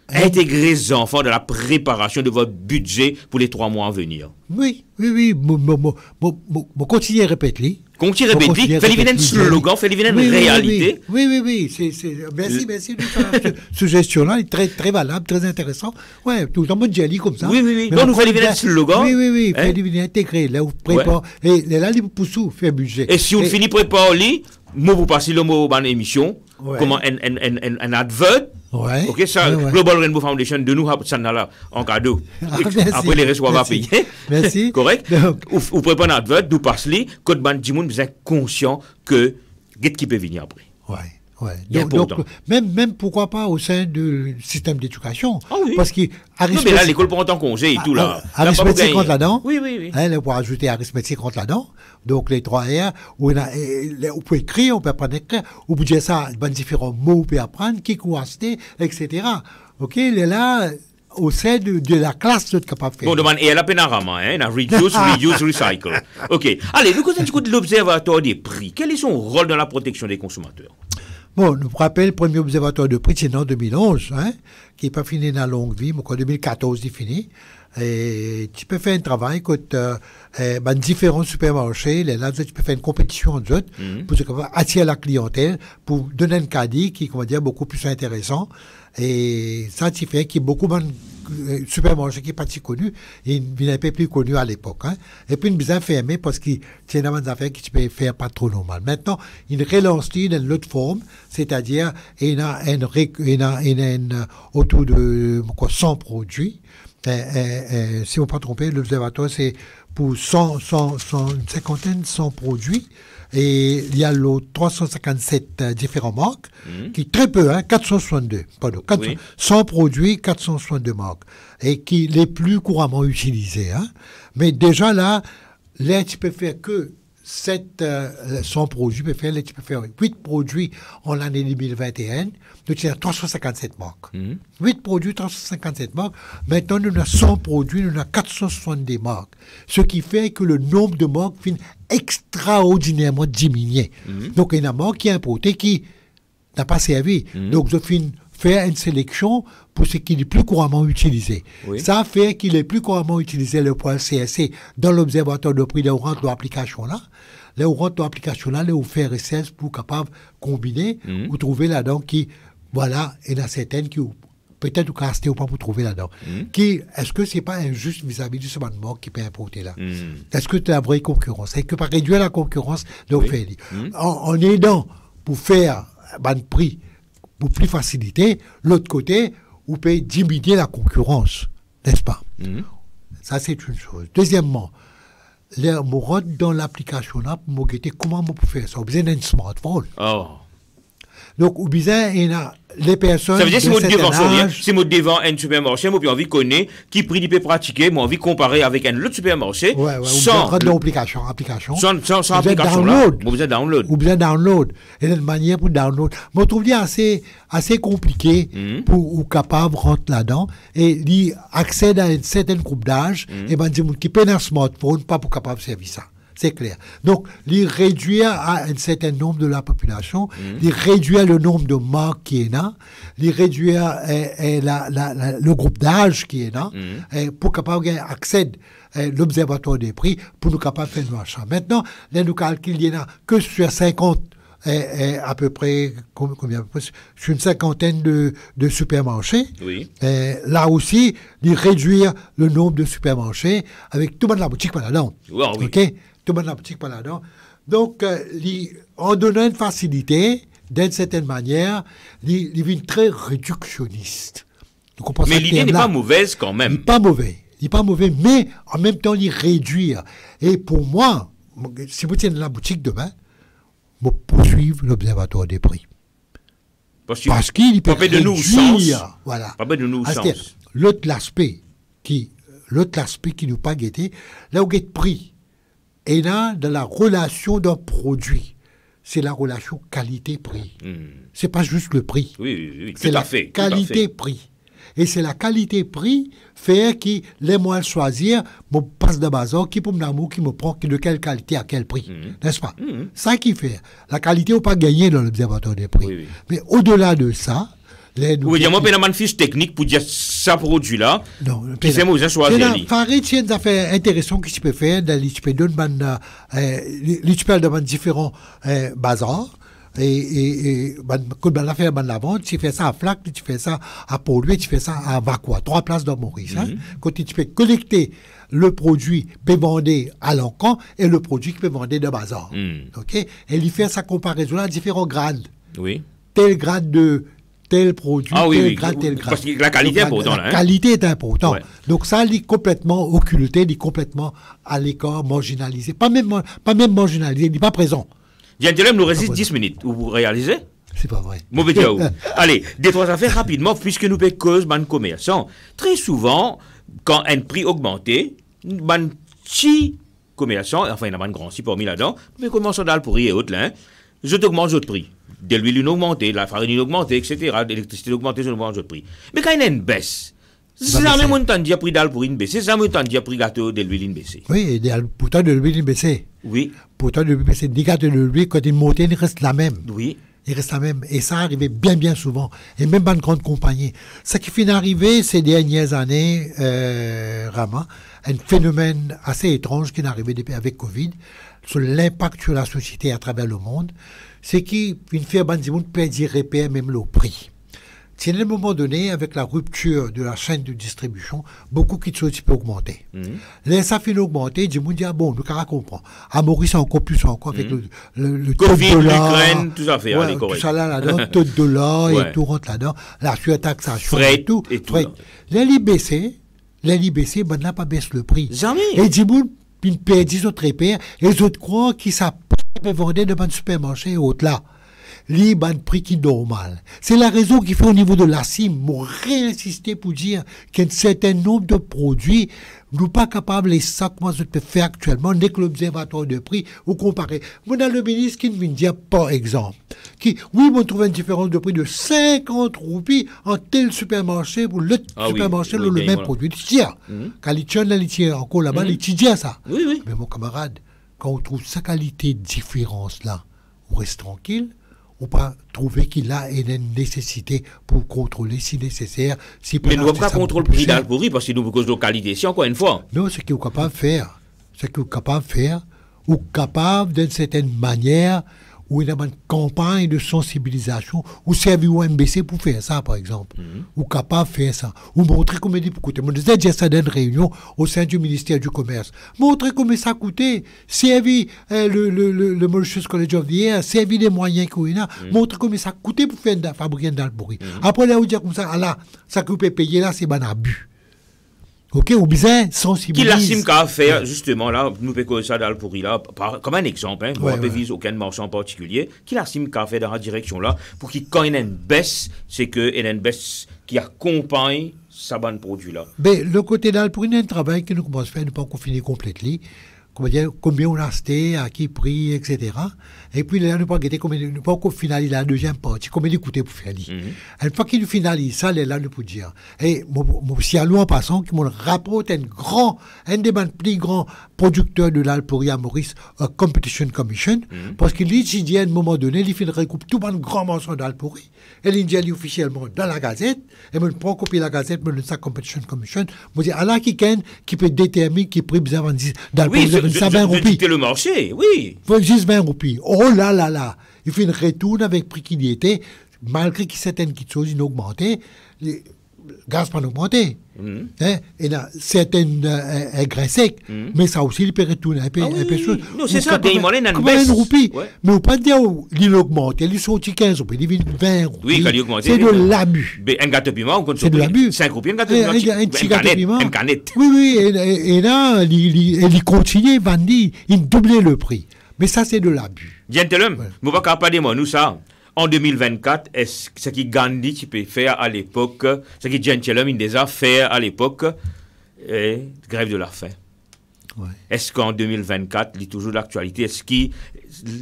Intégrer les enfants dans la préparation de votre budget pour les 3 mois à venir. Oui. Continuez à répéter. Continuez à répéter. Faites-le un slogan, faites-le une réalité. Oui. Merci de cette suggestion-là. Elle est très, très valable, très intéressant. Oui, tout le monde dit comme ça. Oui. Donc, nous faites un slogan. Oui. Faites-le intégrer. Là, vous préparez. Et là, vous poussez, vous faites budget. Et si on finit préparer, vous passez le mot dans l'émission, comment un advert. Ouais. Ok, ça, Global Rainbow Foundation de nous ça là en cadeau. Après les reçoivent à payer. Merci. Correct. Vous préparez un advert, vous passez, Côte Ban Dimoun, vous êtes conscient que qu'est-ce qui peut venir après. Ouais. Il est Donc, important. même pourquoi pas au sein du système d'éducation. Ah oui. Parce que Non, mais là, l'école prend en congé et tout, là. arithmétique rentre là-dedans. Oui, oui, oui. Hein, on peut ajouter arithmétique rentre là-dedans. Donc, les 3 R, on peut écrire, on peut apprendre à écrire. On peut dire ça, différents mots, on peut apprendre, qui coïncide, etc. OK, il est là, au sein de la classe, notre capable de faire. Bon, demande, et elle a peine à ramer, hein, elle a reduce, recycle. OK. Allez, nous continuons de l'Observatoire des prix. Quel est son rôle dans la protection des consommateurs? Bon, nous rappelle le premier observatoire de prix, c'est en 2011, hein, qui n'est pas fini dans la longue vie, mais en 2014, il est fini. Et tu peux faire un travail quand différents supermarchés, là, tu peux faire une compétition entre eux pour attirer la clientèle, pour donner un caddie qui, comment dire, beaucoup plus intéressant. Et ça, tu fais qu'il y a beaucoup de supermarchés qui sont pas si connus et ils n'étaient pas plus connus à l'époque. Hein. Et puis, ils sont fermés parce que c'est une affaire que tu peux faire pas trop normal. Maintenant, ils relancent dans l'autre forme, c'est-à-dire, il y a autour de 100 produits. Si on ne pas trompé, l'observatoire, c'est pour une cinquantaine, 100 produits. Et il y a 357 différentes marques, qui très peu, hein, 462, pardon, 100 produits, 462 marques, et qui les plus couramment utilisés. Hein. Mais déjà là tu peux faire que 100 produits, tu peux faire 8 produits en l'année 2021, donc il y a 357 marques. 8 produits, 357 marques. Maintenant, nous avons 100 produits, nous avons 470 marques. Ce qui fait que le nombre de marques finit extraordinairement diminué. Donc, il y a une marque qui est importée qui n'a pas servi. Donc, je finis faire une sélection pour ce qui est plus couramment utilisé. Oui. Ça fait qu'il est plus couramment utilisé le point CSC dans l'observatoire de prix de rentre l'application là. Là où rentre l'application là, là où faire RSS pour capable combiner ou trouver là-dedans qui, voilà, il y en a certaines qui peut-être ou casté ou pas pour trouver là-dedans. Est-ce que c'est pas injuste vis-à-vis du chemin de mort qui peut importer là? Est-ce que tu as la vraie concurrence? Est-ce que pas réduire la concurrence de faire en aidant pour faire un prix pour plus faciliter, l'autre côté, vous pouvez diminuer la concurrence, n'est-ce pas? Ça, c'est une chose. Deuxièmement, je rentre dans l'application là pour me guetter comment on peut faire ça. Vous besoin d'un smartphone. Oh. Donc, vous besoin, il y a les personnes. Ça veut dire si je devant un supermarché, moi, j'ai envie de connaître qui prix il peut pratiquer, moi, envie de comparer avec un autre supermarché. Sans application. Sans application là. Vous besoin download. Vous besoin download. Et une manière pour download. Je trouve assez compliqué pour ou capable de rentrer là-dedans et d'y accéder à une certaine groupe d'âge et ben des gens qui peuvent un smartphone pas pour capable de servir ça. C'est clair. Donc, les réduire à un certain nombre de la population, les réduire le nombre de marques qui est là, les réduire le groupe d'âge qui est là, pour capable accéder à l'observatoire des prix, pour nous capable de faire le marché. Maintenant, là, nous calculons qu'il y en a que sur 50, à peu près, sur une cinquantaine de supermarchés. Oui. Là aussi, de réduire le nombre de supermarchés avec tout le monde la boutique par là-dedans. Oui. OK? Tout le monde la boutique par là-dedans. Donc, en donnant une facilité, d'une certaine manière, il est très réductionniste. Mais l'idée n'est pas mauvaise quand même. Il n'est pas mauvais. Il n'est pas mauvais, mais en même temps, il réduire. Et pour moi, si vous tenez la boutique demain, vous poursuivre l'observatoire des prix. Parce qu'il peut réduire. Voilà. Pas de nous sens. L'autre aspect qui nous pas guetté, là où il prix, et là, dans la relation d'un produit, c'est la relation qualité-prix. C'est pas juste le prix. Oui, c'est la qualité-prix. Et c'est la qualité-prix fait qui les moyens choisir, mon passe de bazar, qui pour m'amour, qui me prend de quelle qualité à quel prix. N'est-ce pas? Ça qui fait. La qualité, on pas gagner dans l'observatoire des prix. Oui. Mais au-delà de ça, oui, il y a une fiche technique pour dire ça produit-là. Non, qui fait moi choisir. Il y a des affaires intéressantes que tu peux faire. Tu peux donner différents bazars. Et quand on a fait la vente, tu fais ça à Flac, tu fais ça à Pau-Louis, tu fais ça à Vacois, 3 places dans Maurice. Quand tu peux collecter le produit peut vendre à l'encan et le produit qui peut vendre de bazar. OK? Et il fait sa comparaison à différents grades. Oui. Tel grade de tel produit, tel grade. Parce que la qualité est importante. La qualité est importante. Ouais. Donc ça, il est complètement occulté, il est complètement à l'écart, marginalisé. Pas même marginalisé, il n'est pas présent. Diane, nous résiste 10 minutes. Vous réalisez? C'est pas vrai. Mauvais diao. Allez, des trois affaires rapidement, puisque nous payons cause ban commerçants. Très souvent, quand un prix augmenté, ban chi commerçants, enfin il y en a un grand si parmi là-dedans, mais commerçants d'Alpouri et autres là, je t'augmente votre prix. De l'huile une augmentée, la farine une augmentée, etc. L'électricité augmentée, je augmente votre prix. Mais quand il y a une baisse, c'est ça même on t'a dit prix d'Alpouri une baisse, c'est ça même on t'a dit prix gâteau de l'huile une baisse. Oui, pourtant de l'huile baissé. Oui. Pourtant de l'huile baissé. Des gâteaux de l'huile, quand ils montent, ils restent la même. Oui. Il reste la même. Et ça arrivait bien souvent. Et même dans une grande compagnie. Ce qui finit d'arriver ces dernières années, Rama, un phénomène assez étrange qui est arrivé depuis avec Covid, sur l'impact sur la société à travers le monde, c'est qu'une firme de monde peut dire repère même le prix. C'est à un moment donné, avec la rupture de la chaîne de distribution, beaucoup de choses peuvent augmenter. Là, ça finit d'augmenter, du monde dit, ah bon, le cara comprend. À Maurice, encore plus encore, avec le taux de dollar. l'Ukraine, tout ça fait, ouais, tout ça là-dedans, taux de dollar et tout rentre là-dedans, la surtaxation et tout. Fret. Les LIBC, ben n'a pas baissé le prix. Jamais. Et du monde, une paire, 10 autres repères, et les autres croient qu'ils savent pas vendre devant le supermarché et autres là. Libre un prix qui est normal. C'est la raison qui fait au niveau de la CIM, pour réinsister pour dire qu'un certain nombre de produits nous pas capables, et ça, comment je peux faire actuellement, dès que l'observatoire de prix, ou comparer. Moi, dans le ministre qui vient dire, par exemple, oui, on trouve une différence de prix de 50 roupies en tel supermarché pour le supermarché, le même produit. Tiens, quand il tient encore là-bas, il tient ça. Oui. Mais mon camarade, quand on trouve sa qualité de différence là, on reste tranquille. On pas trouver qu'il a une nécessité pour contrôler si nécessaire. Si mais nous ne pouvons pas contrôler le prix d'Alpouri parce que nous cause de localité. C'est encore une fois. Non, ce qu'il est capable de faire, ou capable d'une certaine manière, ou il y a une campagne de sensibilisation, ou servir au MBC pour faire ça, par exemple. Ou capable de faire ça. Ou montrer comment il dit pour coûter. Moi, je disais ça dans une réunion au sein du ministère du Commerce. Montrer comment ça coûtait. Servir le Mauritius College of the Year, servir les moyens qu'il y a. Montrer comment ça coûtait pour faire fabriquer un Dalpouri. Après, là, on dit comme ça, ah là, ça que vous pouvez payer là, c'est un abus. Ok, ou bien sensibiliser. Qui l'assume qu'à faire, justement, là, nous payons ça d'Alpouri, là, comme un exemple, hein, on ne vise aucun marchand en particulier, qui l'assume qu'à faire dans la direction là, pour qu'il, quand il y a une baisse, c'est qu'il y a une baisse qui accompagne sa bonne produit là. Mais le côté d'Alpouri, il y a un travail que nous commençons à faire, nous pas encore fini complètement. Combien on a acheté, à quel prix, etc. Et puis là, nous pas guetter combien, nous pas encore finaliser la deuxième partie, combien il coûtait pour faire. Une fois qu'il finalise ça, là, nous pouvons dire. Et si à en passant, qui me rapporte un des plus grands producteurs de l'Alpouri à Maurice, Competition Commission, parce qu'il dit à un moment donné, il fait recoupe tout le grand morceau d'Alpouri, et il dit officiellement dans la gazette, et me prend copie de la gazette, me donne sa Competition Commission, me dit, Allah qui peut déterminer qui prix besoin d'Alpouri. Je le marché, oui. Il faut juste 20 roupies. Oh là. Il fait une retourne avec prix qu'il y était, malgré que certaines choses ont augmenté, les gaz pas augmenté. Et là, certaines grains secs, mais ça aussi, il peut retourner un peu chose. Non, c'est ça, il m'en est comme une roupie. Mais on ne peut pas dire qu'il augmente. Il sont 15 roupies, il vient 20 roupies. Oui, quand il augmente. C'est de l'abus. Un gâteau piment, c'est de l'abus. 5 roupies, un gâteau piment. Un petit gâteau piment. Une canette. Oui, et là, il continue, il doublait le prix. Mais ça, c'est de l'abus. Gentlemen, je ne vais pas parler de nous ça. En 2024, est-ce ce que Gandhi tu peux faire à l'époque, ce que Gentleman il déjà fait à l'époque, grève de la faim. Est-ce qu'en 2024, il est toujours d'actualité? Est-ce qu'il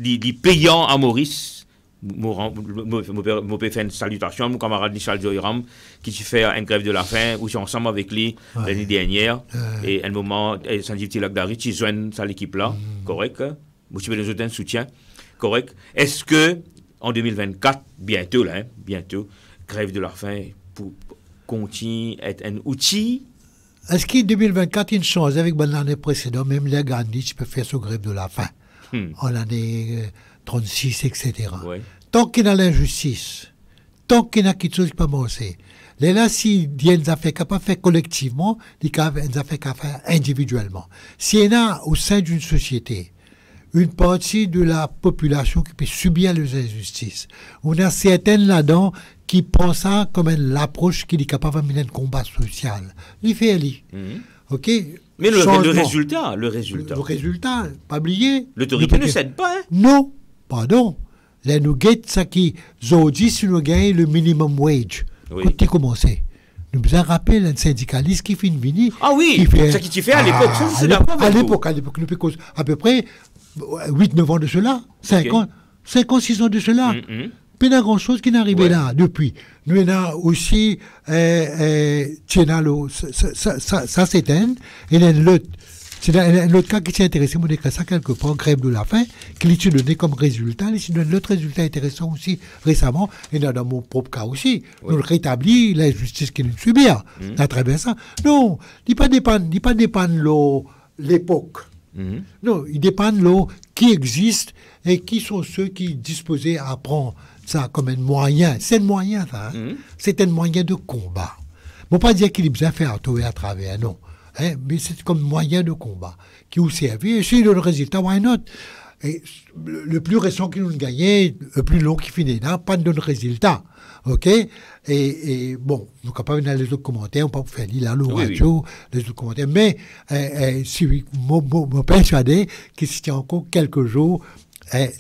est payant à Maurice? Je peux faire une salutation à mon camarade Michel Joyram qui fait une grève de la faim, où je suis ensemble avec lui l'année dernière. Et à un moment, Sanjib Tilakdari, tu joins à l'équipe là, correct? Vous pouvez nous donner un soutien, correct? Est-ce que en 2024, bientôt, grève de la faim pour continuer à être un outil? Est-ce qu'en 2024, il y a une chance avec l'année précédente, même les Gandhi, tu peux faire ce grève de la faim en l'année 36, etc. Tant qu'il y a l'injustice, tant qu'il y a quelque chose qui peut passer, là, si il y a des affaires qu'on peut faire collectivement, il y a des affaires qu'on peut faire individuellement. S'il y en a au sein d'une société, une partie de la population qui peut subir les injustices. On a certaines là-dedans qui pensent ça comme l'approche qui est capable de mener un combat social. Il fait aller. OK? Mais le résultat. Le résultat, pas oublier. L'autorité ne cède pas, hein? Non, pardon. là, nous guettons ça qui, aujourd'hui, si nous gagnons le minimum wage, Oui. quand tu commences, nous avons rappelé un syndicaliste qui fait une vini. Ah oui, fait, ce qui tu fais à l'époque, ça, c'est à d'accord avec vous. l'époque, nous faisons à peu près 8-9 ans de cela, 5 ans, 6 ans de cela. Puis il y a grand-chose qui n'est arrivé là depuis. Nous avons aussi, ça c'est un, et il y a un autre cas qui s'est intéressé, moi, j'ai ça quelque part, grève de la faim, qui lui a donné comme résultat. Il donne l'autre résultat intéressant aussi récemment, et dans mon propre cas aussi. Nous rétablit la justice qui nous subit à travers ça. Non, il ne dépend de l'époque. Non, il dépend de qui existe et qui sont ceux qui disposaient à prendre ça comme un moyen. C'est un moyen, ça. C'est un moyen de combat. Je ne veux pas dire qu'il est bien fait à travers, non. Mais c'est comme moyen de combat qui vous servait. Et si le résultat, why not? Et le plus récent qui nous gagnait, le plus long qui finit là, pas de résultat. OK? Et bon, nous sommes capables d'aller les autres commentaires, on peut faire là, le radio, les autres commentaires. Mais si je persuadé que si tu as encore quelques jours,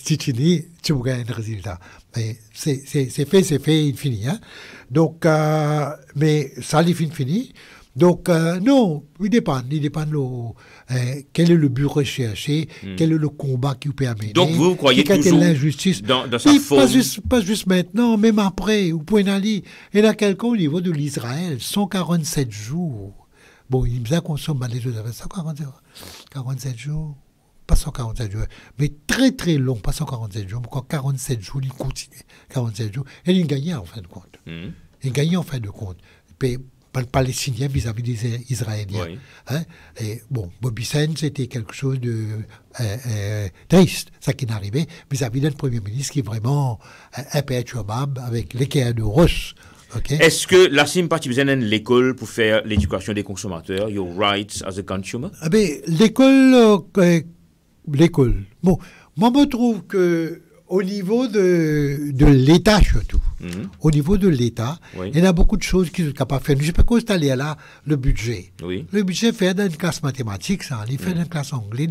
si tu dis, tu vas gagner un résultat. Mais c'est fait, il finit. Hein? Donc, mais ça, il finit. Donc, non, il dépend de quel est le but recherché, quel est le combat qui vous permet. Donc, vous croyez toujours l'injustice dans sa forme. Pas juste maintenant, même après, vous pouvez aller. Il y a quelqu'un au niveau de l'Israël, 147 jours. Bon, il me dit qu'on somme les autres, 147 jours. Pas 147 jours, mais très très long, pas 147 jours, encore 47 jours, il continue, 47 jours, et il gagnait en fin de compte. Il gagnait en fin de compte. Puis, pas le Palestinien vis-à-vis des Israéliens. Oui. Hein? Et bon, Bobby Sands, c'était quelque chose de triste, ça qui est arrivé vis-à-vis d'un Premier ministre qui est vraiment imperturbable avec l'équerre de Ross. Okay. Est-ce que la sympathie besoin de l'école pour faire l'éducation des consommateurs, your rights as a consumer? Ah ben, l'école. Bon, moi, je trouve que au niveau de l'État surtout, au niveau de l'État, il y a beaucoup de choses qui sont capables de faire. Je ne sais pas comment c'est allé là, le budget. Oui. Le budget fait dans une classe mathématique, ça. Il fait dans une classe anglais,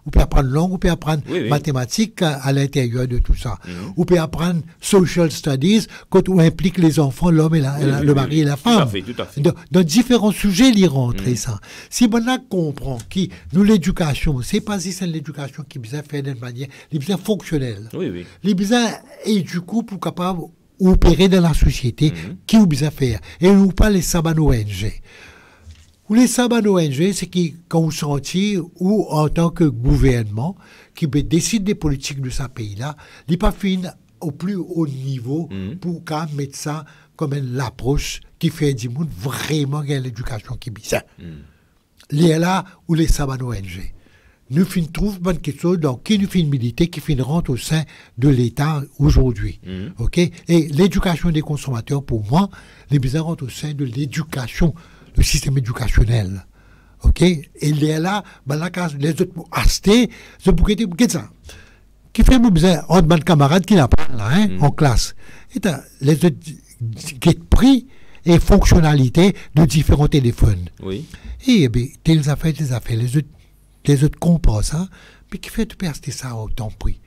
on peut apprendre langue, on peut apprendre mathématiques à l'intérieur de tout ça. On peut apprendre social studies quand on implique les enfants, l'homme et le mari et la femme. Tout à fait. Dans différents sujets, il y rentre ça. Si on comprend que nous, l'éducation, c'est pas si c'est l'éducation qui besoin faire d'une manière, il besoin fonctionnelle. Oui. Les besoins éduqués pour capable opérer dans la société, qui ont besoin de faire. Et nous pas les sabbats ONG. Ou les sabbats ONG, c'est quand vous sentez, ou en tant que gouvernement, qui décide des politiques de ce pays-là, il n'est pas fini au plus haut niveau pour mettre ça comme une approche qui fait du monde vraiment l'éducation qui est bizarre. Les là ou les sabbats ONG. Nous trouvons quelque chose qui nous fait militer, qui rentre au sein de l'État aujourd'hui. OK? Et l'éducation des consommateurs, pour moi, les besoins rentrent au sein de l'éducation, le système éducationnel. OK? Et là, les autres pour acheter, je peux dire ça. Qui fait mon besoin, on demande camarades qui l'apprennent là, en classe. Et les autres qui prix et fonctionnalités de différents téléphones. Oui. Et bien, telles affaires, les autres comprennent ça, mais qui fait de perdre ça au temps prix.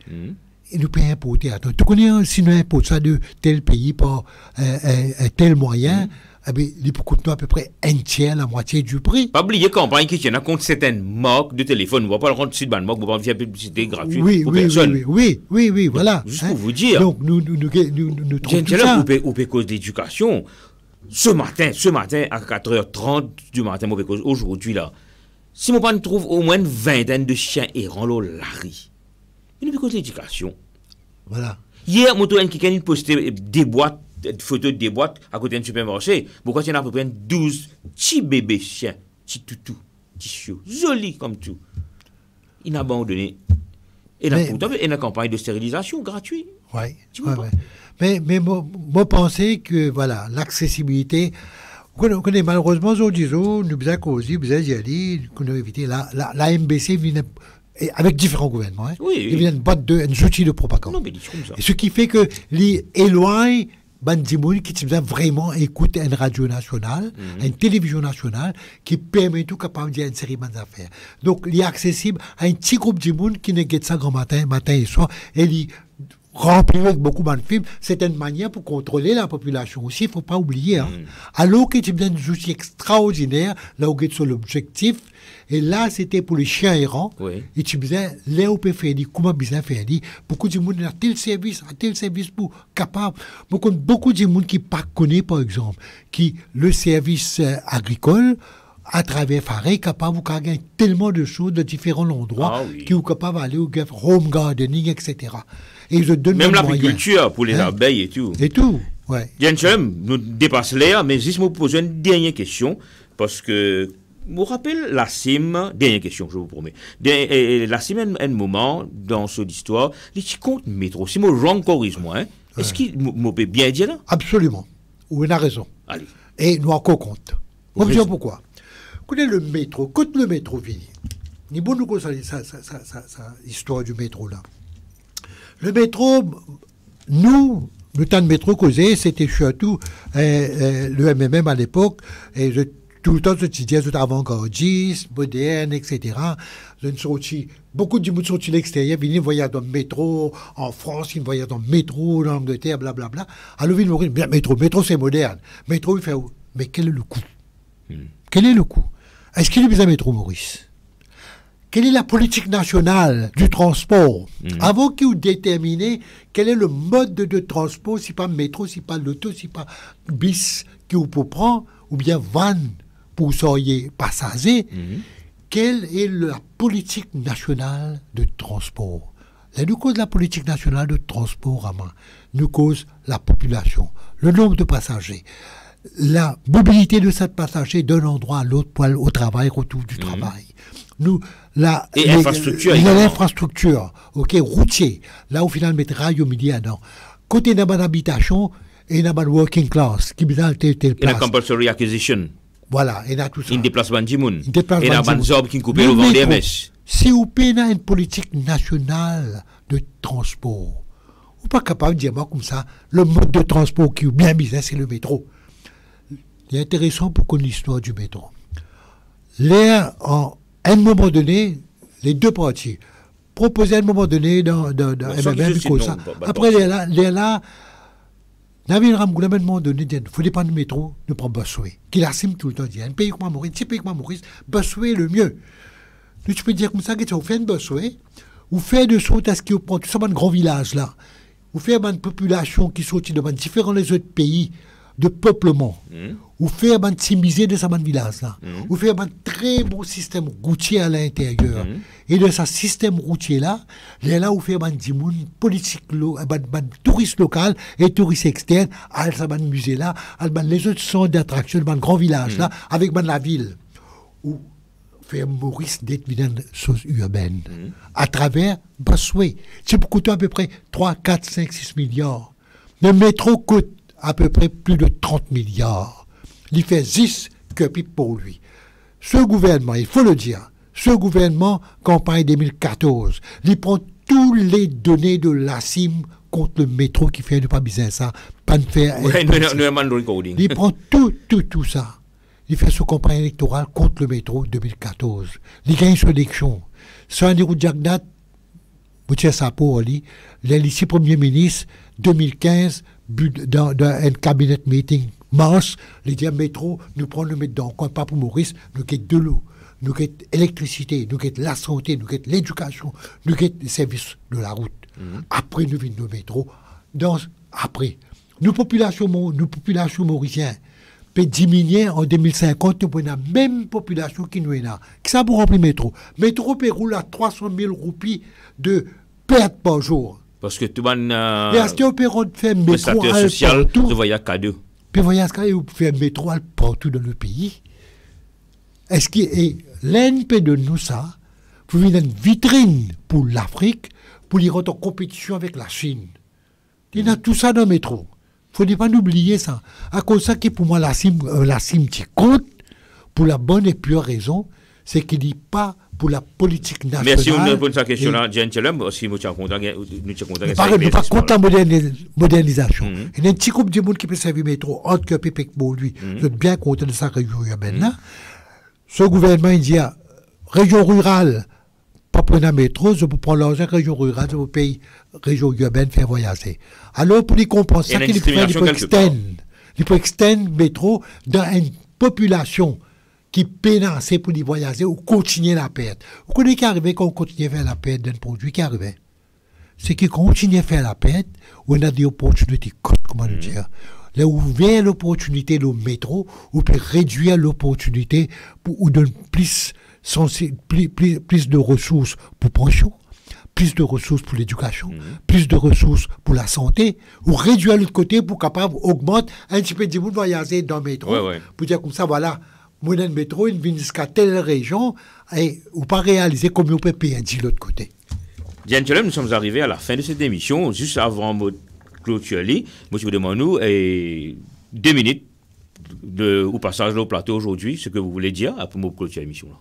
Et nous payons importer. Tu connais, si nous importons ça de tel pays par tel moyen, il peut coûter à peu près un tiers, la moitié du prix. Pas oublier campagne qui tient compte certaines marques de téléphone. On ne va pas le rendre sur une marque, on va faire publicité gratuite pour personne. Oui, voilà. Juste pour vous dire. Donc, nous trouvons tout ça. Au cause d'éducation. Ce matin, à 4h30 du matin, aujourd'hui, là, si mon père trouve au moins une vingtaine de chiens errants là, Larry, il nous cause l'éducation. Voilà. Hier, mon tour, quelqu'un posté des boîtes, des photos de des boîtes à côté d'un supermarché. Pourquoi il y en a à peu près 12 petits bébés chiens, petits toutous, petits chiots, jolis comme tout. Il n'a abandonné. Et la campagne de stérilisation gratuite. Oui. Mais moi, pensais que, voilà, l'accessibilité. On connaît malheureusement aujourd'hui, nous avons causé, nous avons dit, qu'on a évité la MBC vient avec différents gouvernements. Oui. Il vient une boîte un outil de propagande. Non, mais comme ça. Et ce qui fait que les éloigne Bandimoun qui vraiment écoute une radio nationale, une télévision nationale qui permet tout capable de dire une série d'affaires. Donc, il est accessible à un petit groupe de monde qui ne guette ça grand matin et soir, et il rempli avec beaucoup de films, c'est une manière pour contrôler la population aussi, il ne faut pas oublier. Hein. Alors que tu as des outils extraordinaires, là où tu es sur l'objectif, et là c'était pour les chiens errants, et tu disais, là où tu peux faire, comment bien faire, beaucoup de monde a tel service pour capable, beaucoup de monde qui ne connaissent pas, par exemple, qui le service agricole, à travers Faré, capable de gagner tellement de choses de différents endroits, qui sont capables d'aller au home gardening, etc. Et je donne même l'agriculture pour les abeilles et tout. Et tout, ouais. Gentlemen, nous dépassons l'air, mais juste me poser une dernière question, parce que, je me rappelle la CIM, dernière question, je vous promets. La CIM, un moment, dans cette histoire, les petits comptes métro, si moi, j'en corrige-moi, hein, est-ce qu'il me peut bien dire là? Absolument. Oui, il a raison. Allez. Et nous encore compte. Vous savez pourquoi? Quand le métro vient, ni bon nous ça histoire du métro là. Le métro, nous, le temps de métro causé, c'était surtout le MMM à l'époque, et tout le temps, je disais, tout avant-gardiste, moderne, etc. Beaucoup de gens sont sortis à l'extérieur, ils voyaient dans le métro, en France, ils voyaient dans le métro, en Angleterre, blablabla. Alors, ils m'ont dit, métro, c'est moderne. Métro, il fait où? Mais quel est le coût? Quel est le coût? Est-ce qu'il y a besoin de métro, Maurice? Quelle est la politique nationale du transport? Avant qu'il ait déterminé quel est le mode de transport, si pas métro, si pas l'auto, si pas bis qu'il peut prendre, ou bien van pour soyez passager, quelle est la politique nationale de transport? Là, nous cause la politique nationale de transport, nous cause la population, le nombre de passagers, la mobilité de cette passager d'un endroit à l'autre pour aller au travail, retour du travail. L'infrastructure, routier, là au final, mettre rail au milieu, non. Côté de l'habitation, et de working class, qui besoin de telle place. Et la compulsory acquisition. Voilà, et là tout ça. Une déplacement de monde. Et la bonne job qui coupe le vent des mèches. Si vous payez une politique nationale de transport, vous n'êtes pas capable de dire comme ça, le mode de transport qui est bien bizarre, c'est le métro. Il est intéressant pour connaître l'histoire du métro. Là, à un moment donné, les deux parties proposaient à un moment donné dans MMM comme ça. Après, là, Navin Ramgoula m'a demandé, il faut dépendre du métro, ne pas Busway. Qu'il assume tout le temps, il y a un pays comme Maurice, petit pays comme Maurice, Busway est le mieux. Tu peux dire comme ça que tu fais une Busway, ou fait de sorte à ce qu'il prend tout ça dans un grand village là, ou fait une population qui sortit de différents les autres pays de peuplement, ou fait un timiser de ce village là, ou fait un très bon système routier à l'intérieur. Et de ce système routier là, là où fait un politique, touristes local et touristes externes, à ce musée là, les autres sont d'attraction dans un grand village là, avec la ville, où fait Maurice d'être une chose urbaine, à travers Busway. C'est pour coûter à peu près 3, 4, 5, 6 milliards. Le métro coûte à peu près plus de 30 milliards. Il fait 10 que pour lui. Ce gouvernement, il faut le dire, ce gouvernement, campagne 2014, il prend toutes les données de la CIM contre le métro qui fait pas bizarre ça, pas de faire. Il prend tout ça. Il fait son campagne électorale contre le métro 2014. Il gagne son élection. Sans un route Jagdat, Boutia Sapo, l'ici Premier ministre, 2015, dans un cabinet meeting mars, les dire métro, nous prenons le métro dans pas pour Maurice, nous avons de l'eau, nous avons l'électricité, nous avons la santé, nous avons l'éducation, nous avons les services de la route. Après, nous venons le métro. Après, nos populations mauriciennes peuvent diminuer en 2050 pour la même population qui nous est là. Qui ça pour remplir le métro? Métro peut rouler à 300 000 roupies de perte par jour. Parce que tout le monde. Mais est-ce qu'on peut faire métro social, de voyage cadeau. Puis voyage cadeau, vous faire métro partout dans le pays. Est-ce que l'NP de nous ça, vous venez une vitrine pour l'Afrique, pour y rentrer en compétition avec la Chine. Il y a tout ça dans le métro. Il ne faut pas oublier ça. À cause de ça, que pour moi, la CIM qui compte, pour la bonne et pure raison, c'est qu'il dit pas pour la politique nationale. Merci de répondre à cette question-là, Gentlemen. Aussi, nous sommes contents. Nous pas contre la modernisation. Il y a un petit groupe de monde qui peut servir le métro, entre que Pépé pour lui. Je suis bien content de ça, région urbaine. Ce gouvernement, il dit, région rurale, pas prendre un métro, je peux prendre l'argent région rurale, je peux payer région urbaine, faire voyager. Alors, pour les compenser, ça qu'il peut extendre le métro dans une population qui peine assez pour les voyager ou continuer la perte. Vous connaissez qui arrive quand on continue à faire la perte d'un produit qui arrivait? C'est qu'il continue à faire la perte, on a des opportunités, comment le dire? Là où vient l'opportunité le métro, on peut réduire l'opportunité ou donner plus de ressources pour pension, plus de ressources pour l'éducation, plus de ressources pour la santé, ou réduire l'autre côté pour capable augmenter un petit peu de monde voyager dans le métro, pour dire comme ça, voilà, moi dans le métro, il vient jusqu'à telle région, et ou pas réaliser comme on peut payer de l'autre côté. Diane Cholem, nous sommes arrivés à la fin de cette émission, juste avant clôture, moi je vous demande nous 2 minutes au passage au plateau aujourd'hui, ce que vous voulez dire pour me clôturer l'émission là.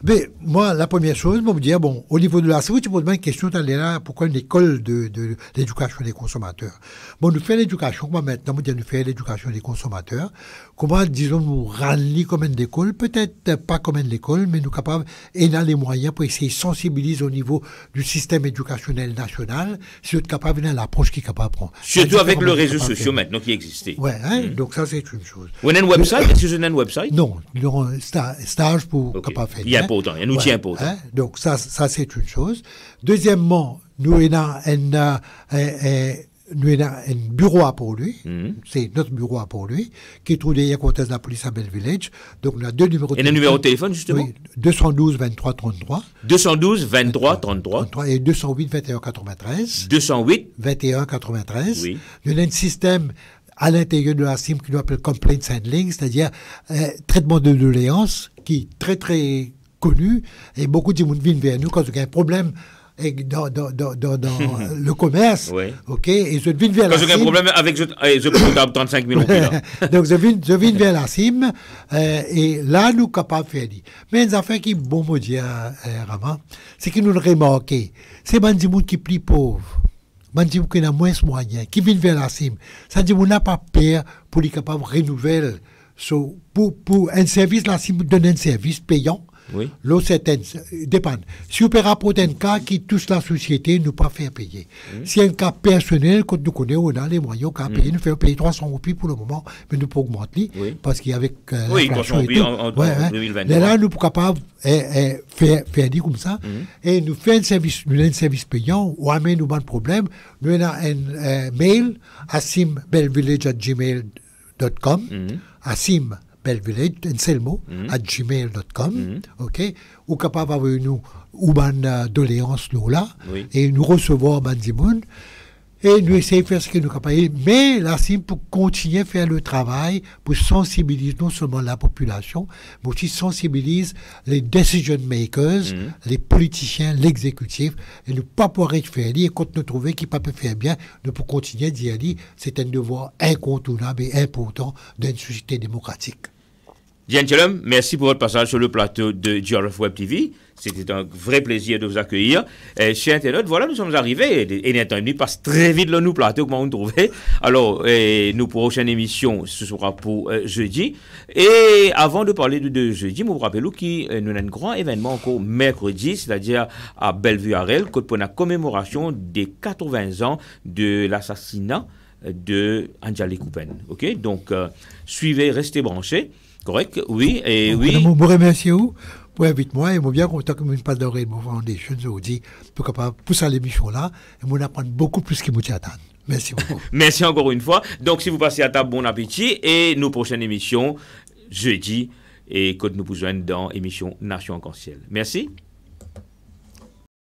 Mais moi, la première chose, je me dire, bon, au niveau de la sécurité, tu poses une question, là, pourquoi une école de l'éducation des consommateurs? Bon, nous faisons l'éducation, moi maintenant, nous faisons l'éducation des consommateurs. Comment, disons, nous rallier comme une école, peut-être pas comme une école, mais nous capables, et dans les moyens pour essayer de sensibiliser au niveau du système éducationnel national, si vous êtes capable dans l'approche qui est capable de prendre. Surtout avec les réseaux sociaux maintenant qui existent. Ouais, donc ça, c'est une chose. Vous avez un website? Est-ce que vous avez un website? Non, nous avons un stage pour capable faire. Il est important, un outil important. Donc ça c'est une chose. Deuxièmement, nous avons un bureau pour lui, c'est notre bureau pour lui, qui est trouvé à côté de la police à Bell Village. Donc on a 2 numéros de téléphone. Et un numéro de téléphone justement? Oui, 212 23 33. 212 23 33. Et 208 21 93. 208 21 93. Oui. Il y a un système à l'intérieur de la SIM qui nous appelle Complaint Handling, c'est-à-dire traitement de doléances, qui est très très connu, et beaucoup de gens viennent vers nous quand il y a un problème dans le commerce, ok, et je viens vers la SIM. Quand il y a un problème avec je portable 35 000 euros. Donc je viens vers la SIM, et là nous sommes capables de faire. Mais une affaire qui est bon me dire, Rama, c'est que nous le remarquons, c'est des gens qui sont plus pauvres, des gens qui ont moins de moyens, qui viennent vers la SIM. Ça dit qu'on n'a pas peur pour les capables de renouveler. Pour un service, la SIM donne un service payant. Oui. L'eau, dépend. Si on peut rapporter un cas qui touche la société, nous pas faire payer. Si un cas personnel, quand nous connaissons, on a les moyens qu'à payer, nous faisons payer 300 roupies pour le moment, mais nous pouvons augmenter, parce qu'avec l'inflation et tout, en 2023. Là, nous sommes capables de faire dire comme ça, et nous faisons un service payant, ou à nous pas de problème, nous avons un mail à simbellvillage@gmail.com, à sim Bellvillage, un seul mot, à gmail.com, ok, ou capable d'avoir nous, ou ban doléances nous là, et nous recevons Bandimoun, et nous essayons de faire ce que nous sommes capables. Mais la CIM, pour continuer à faire le travail, pour sensibiliser non seulement la population, mais aussi sensibiliser les decision makers, les politiciens, l'exécutif, et ne pas pouvoir être faire et quand nous trouvons qu'ils ne peuvent pas faire bien, nous pouvons continuer à dire c'est un devoir incontournable et important d'une société démocratique. Diane Cholem, merci pour votre passage sur le plateau de GRF Web TV. C'était un vrai plaisir de vous accueillir. Chers internautes, voilà, nous sommes arrivés. Et l'internet passe très vite le nous plateau, comment vous trouvez. Alors, nos prochaines émissions, ce sera pour jeudi. Et avant de parler de jeudi, je vous rappelle que nous avons un grand événement encore mercredi, c'est-à-dire à Bellevue-Arel, pour la commémoration des 80 ans de l'assassinat de Anjali Coupen. OK? Donc, suivez, restez branchés. Correct, oui, et oui. Je vous remercie pour inviter moi et je suis bien content que je passe dans Rainbow Foundation, je vous dis, pour capable pousser l'émission là, et je apprendre beaucoup plus que je attends. Merci beaucoup. Merci encore une fois. Donc, si vous passez à table, bon appétit, et nos prochaines émissions, jeudi, et que nous vous joignons dans l'émission Nation en Ciel. Merci.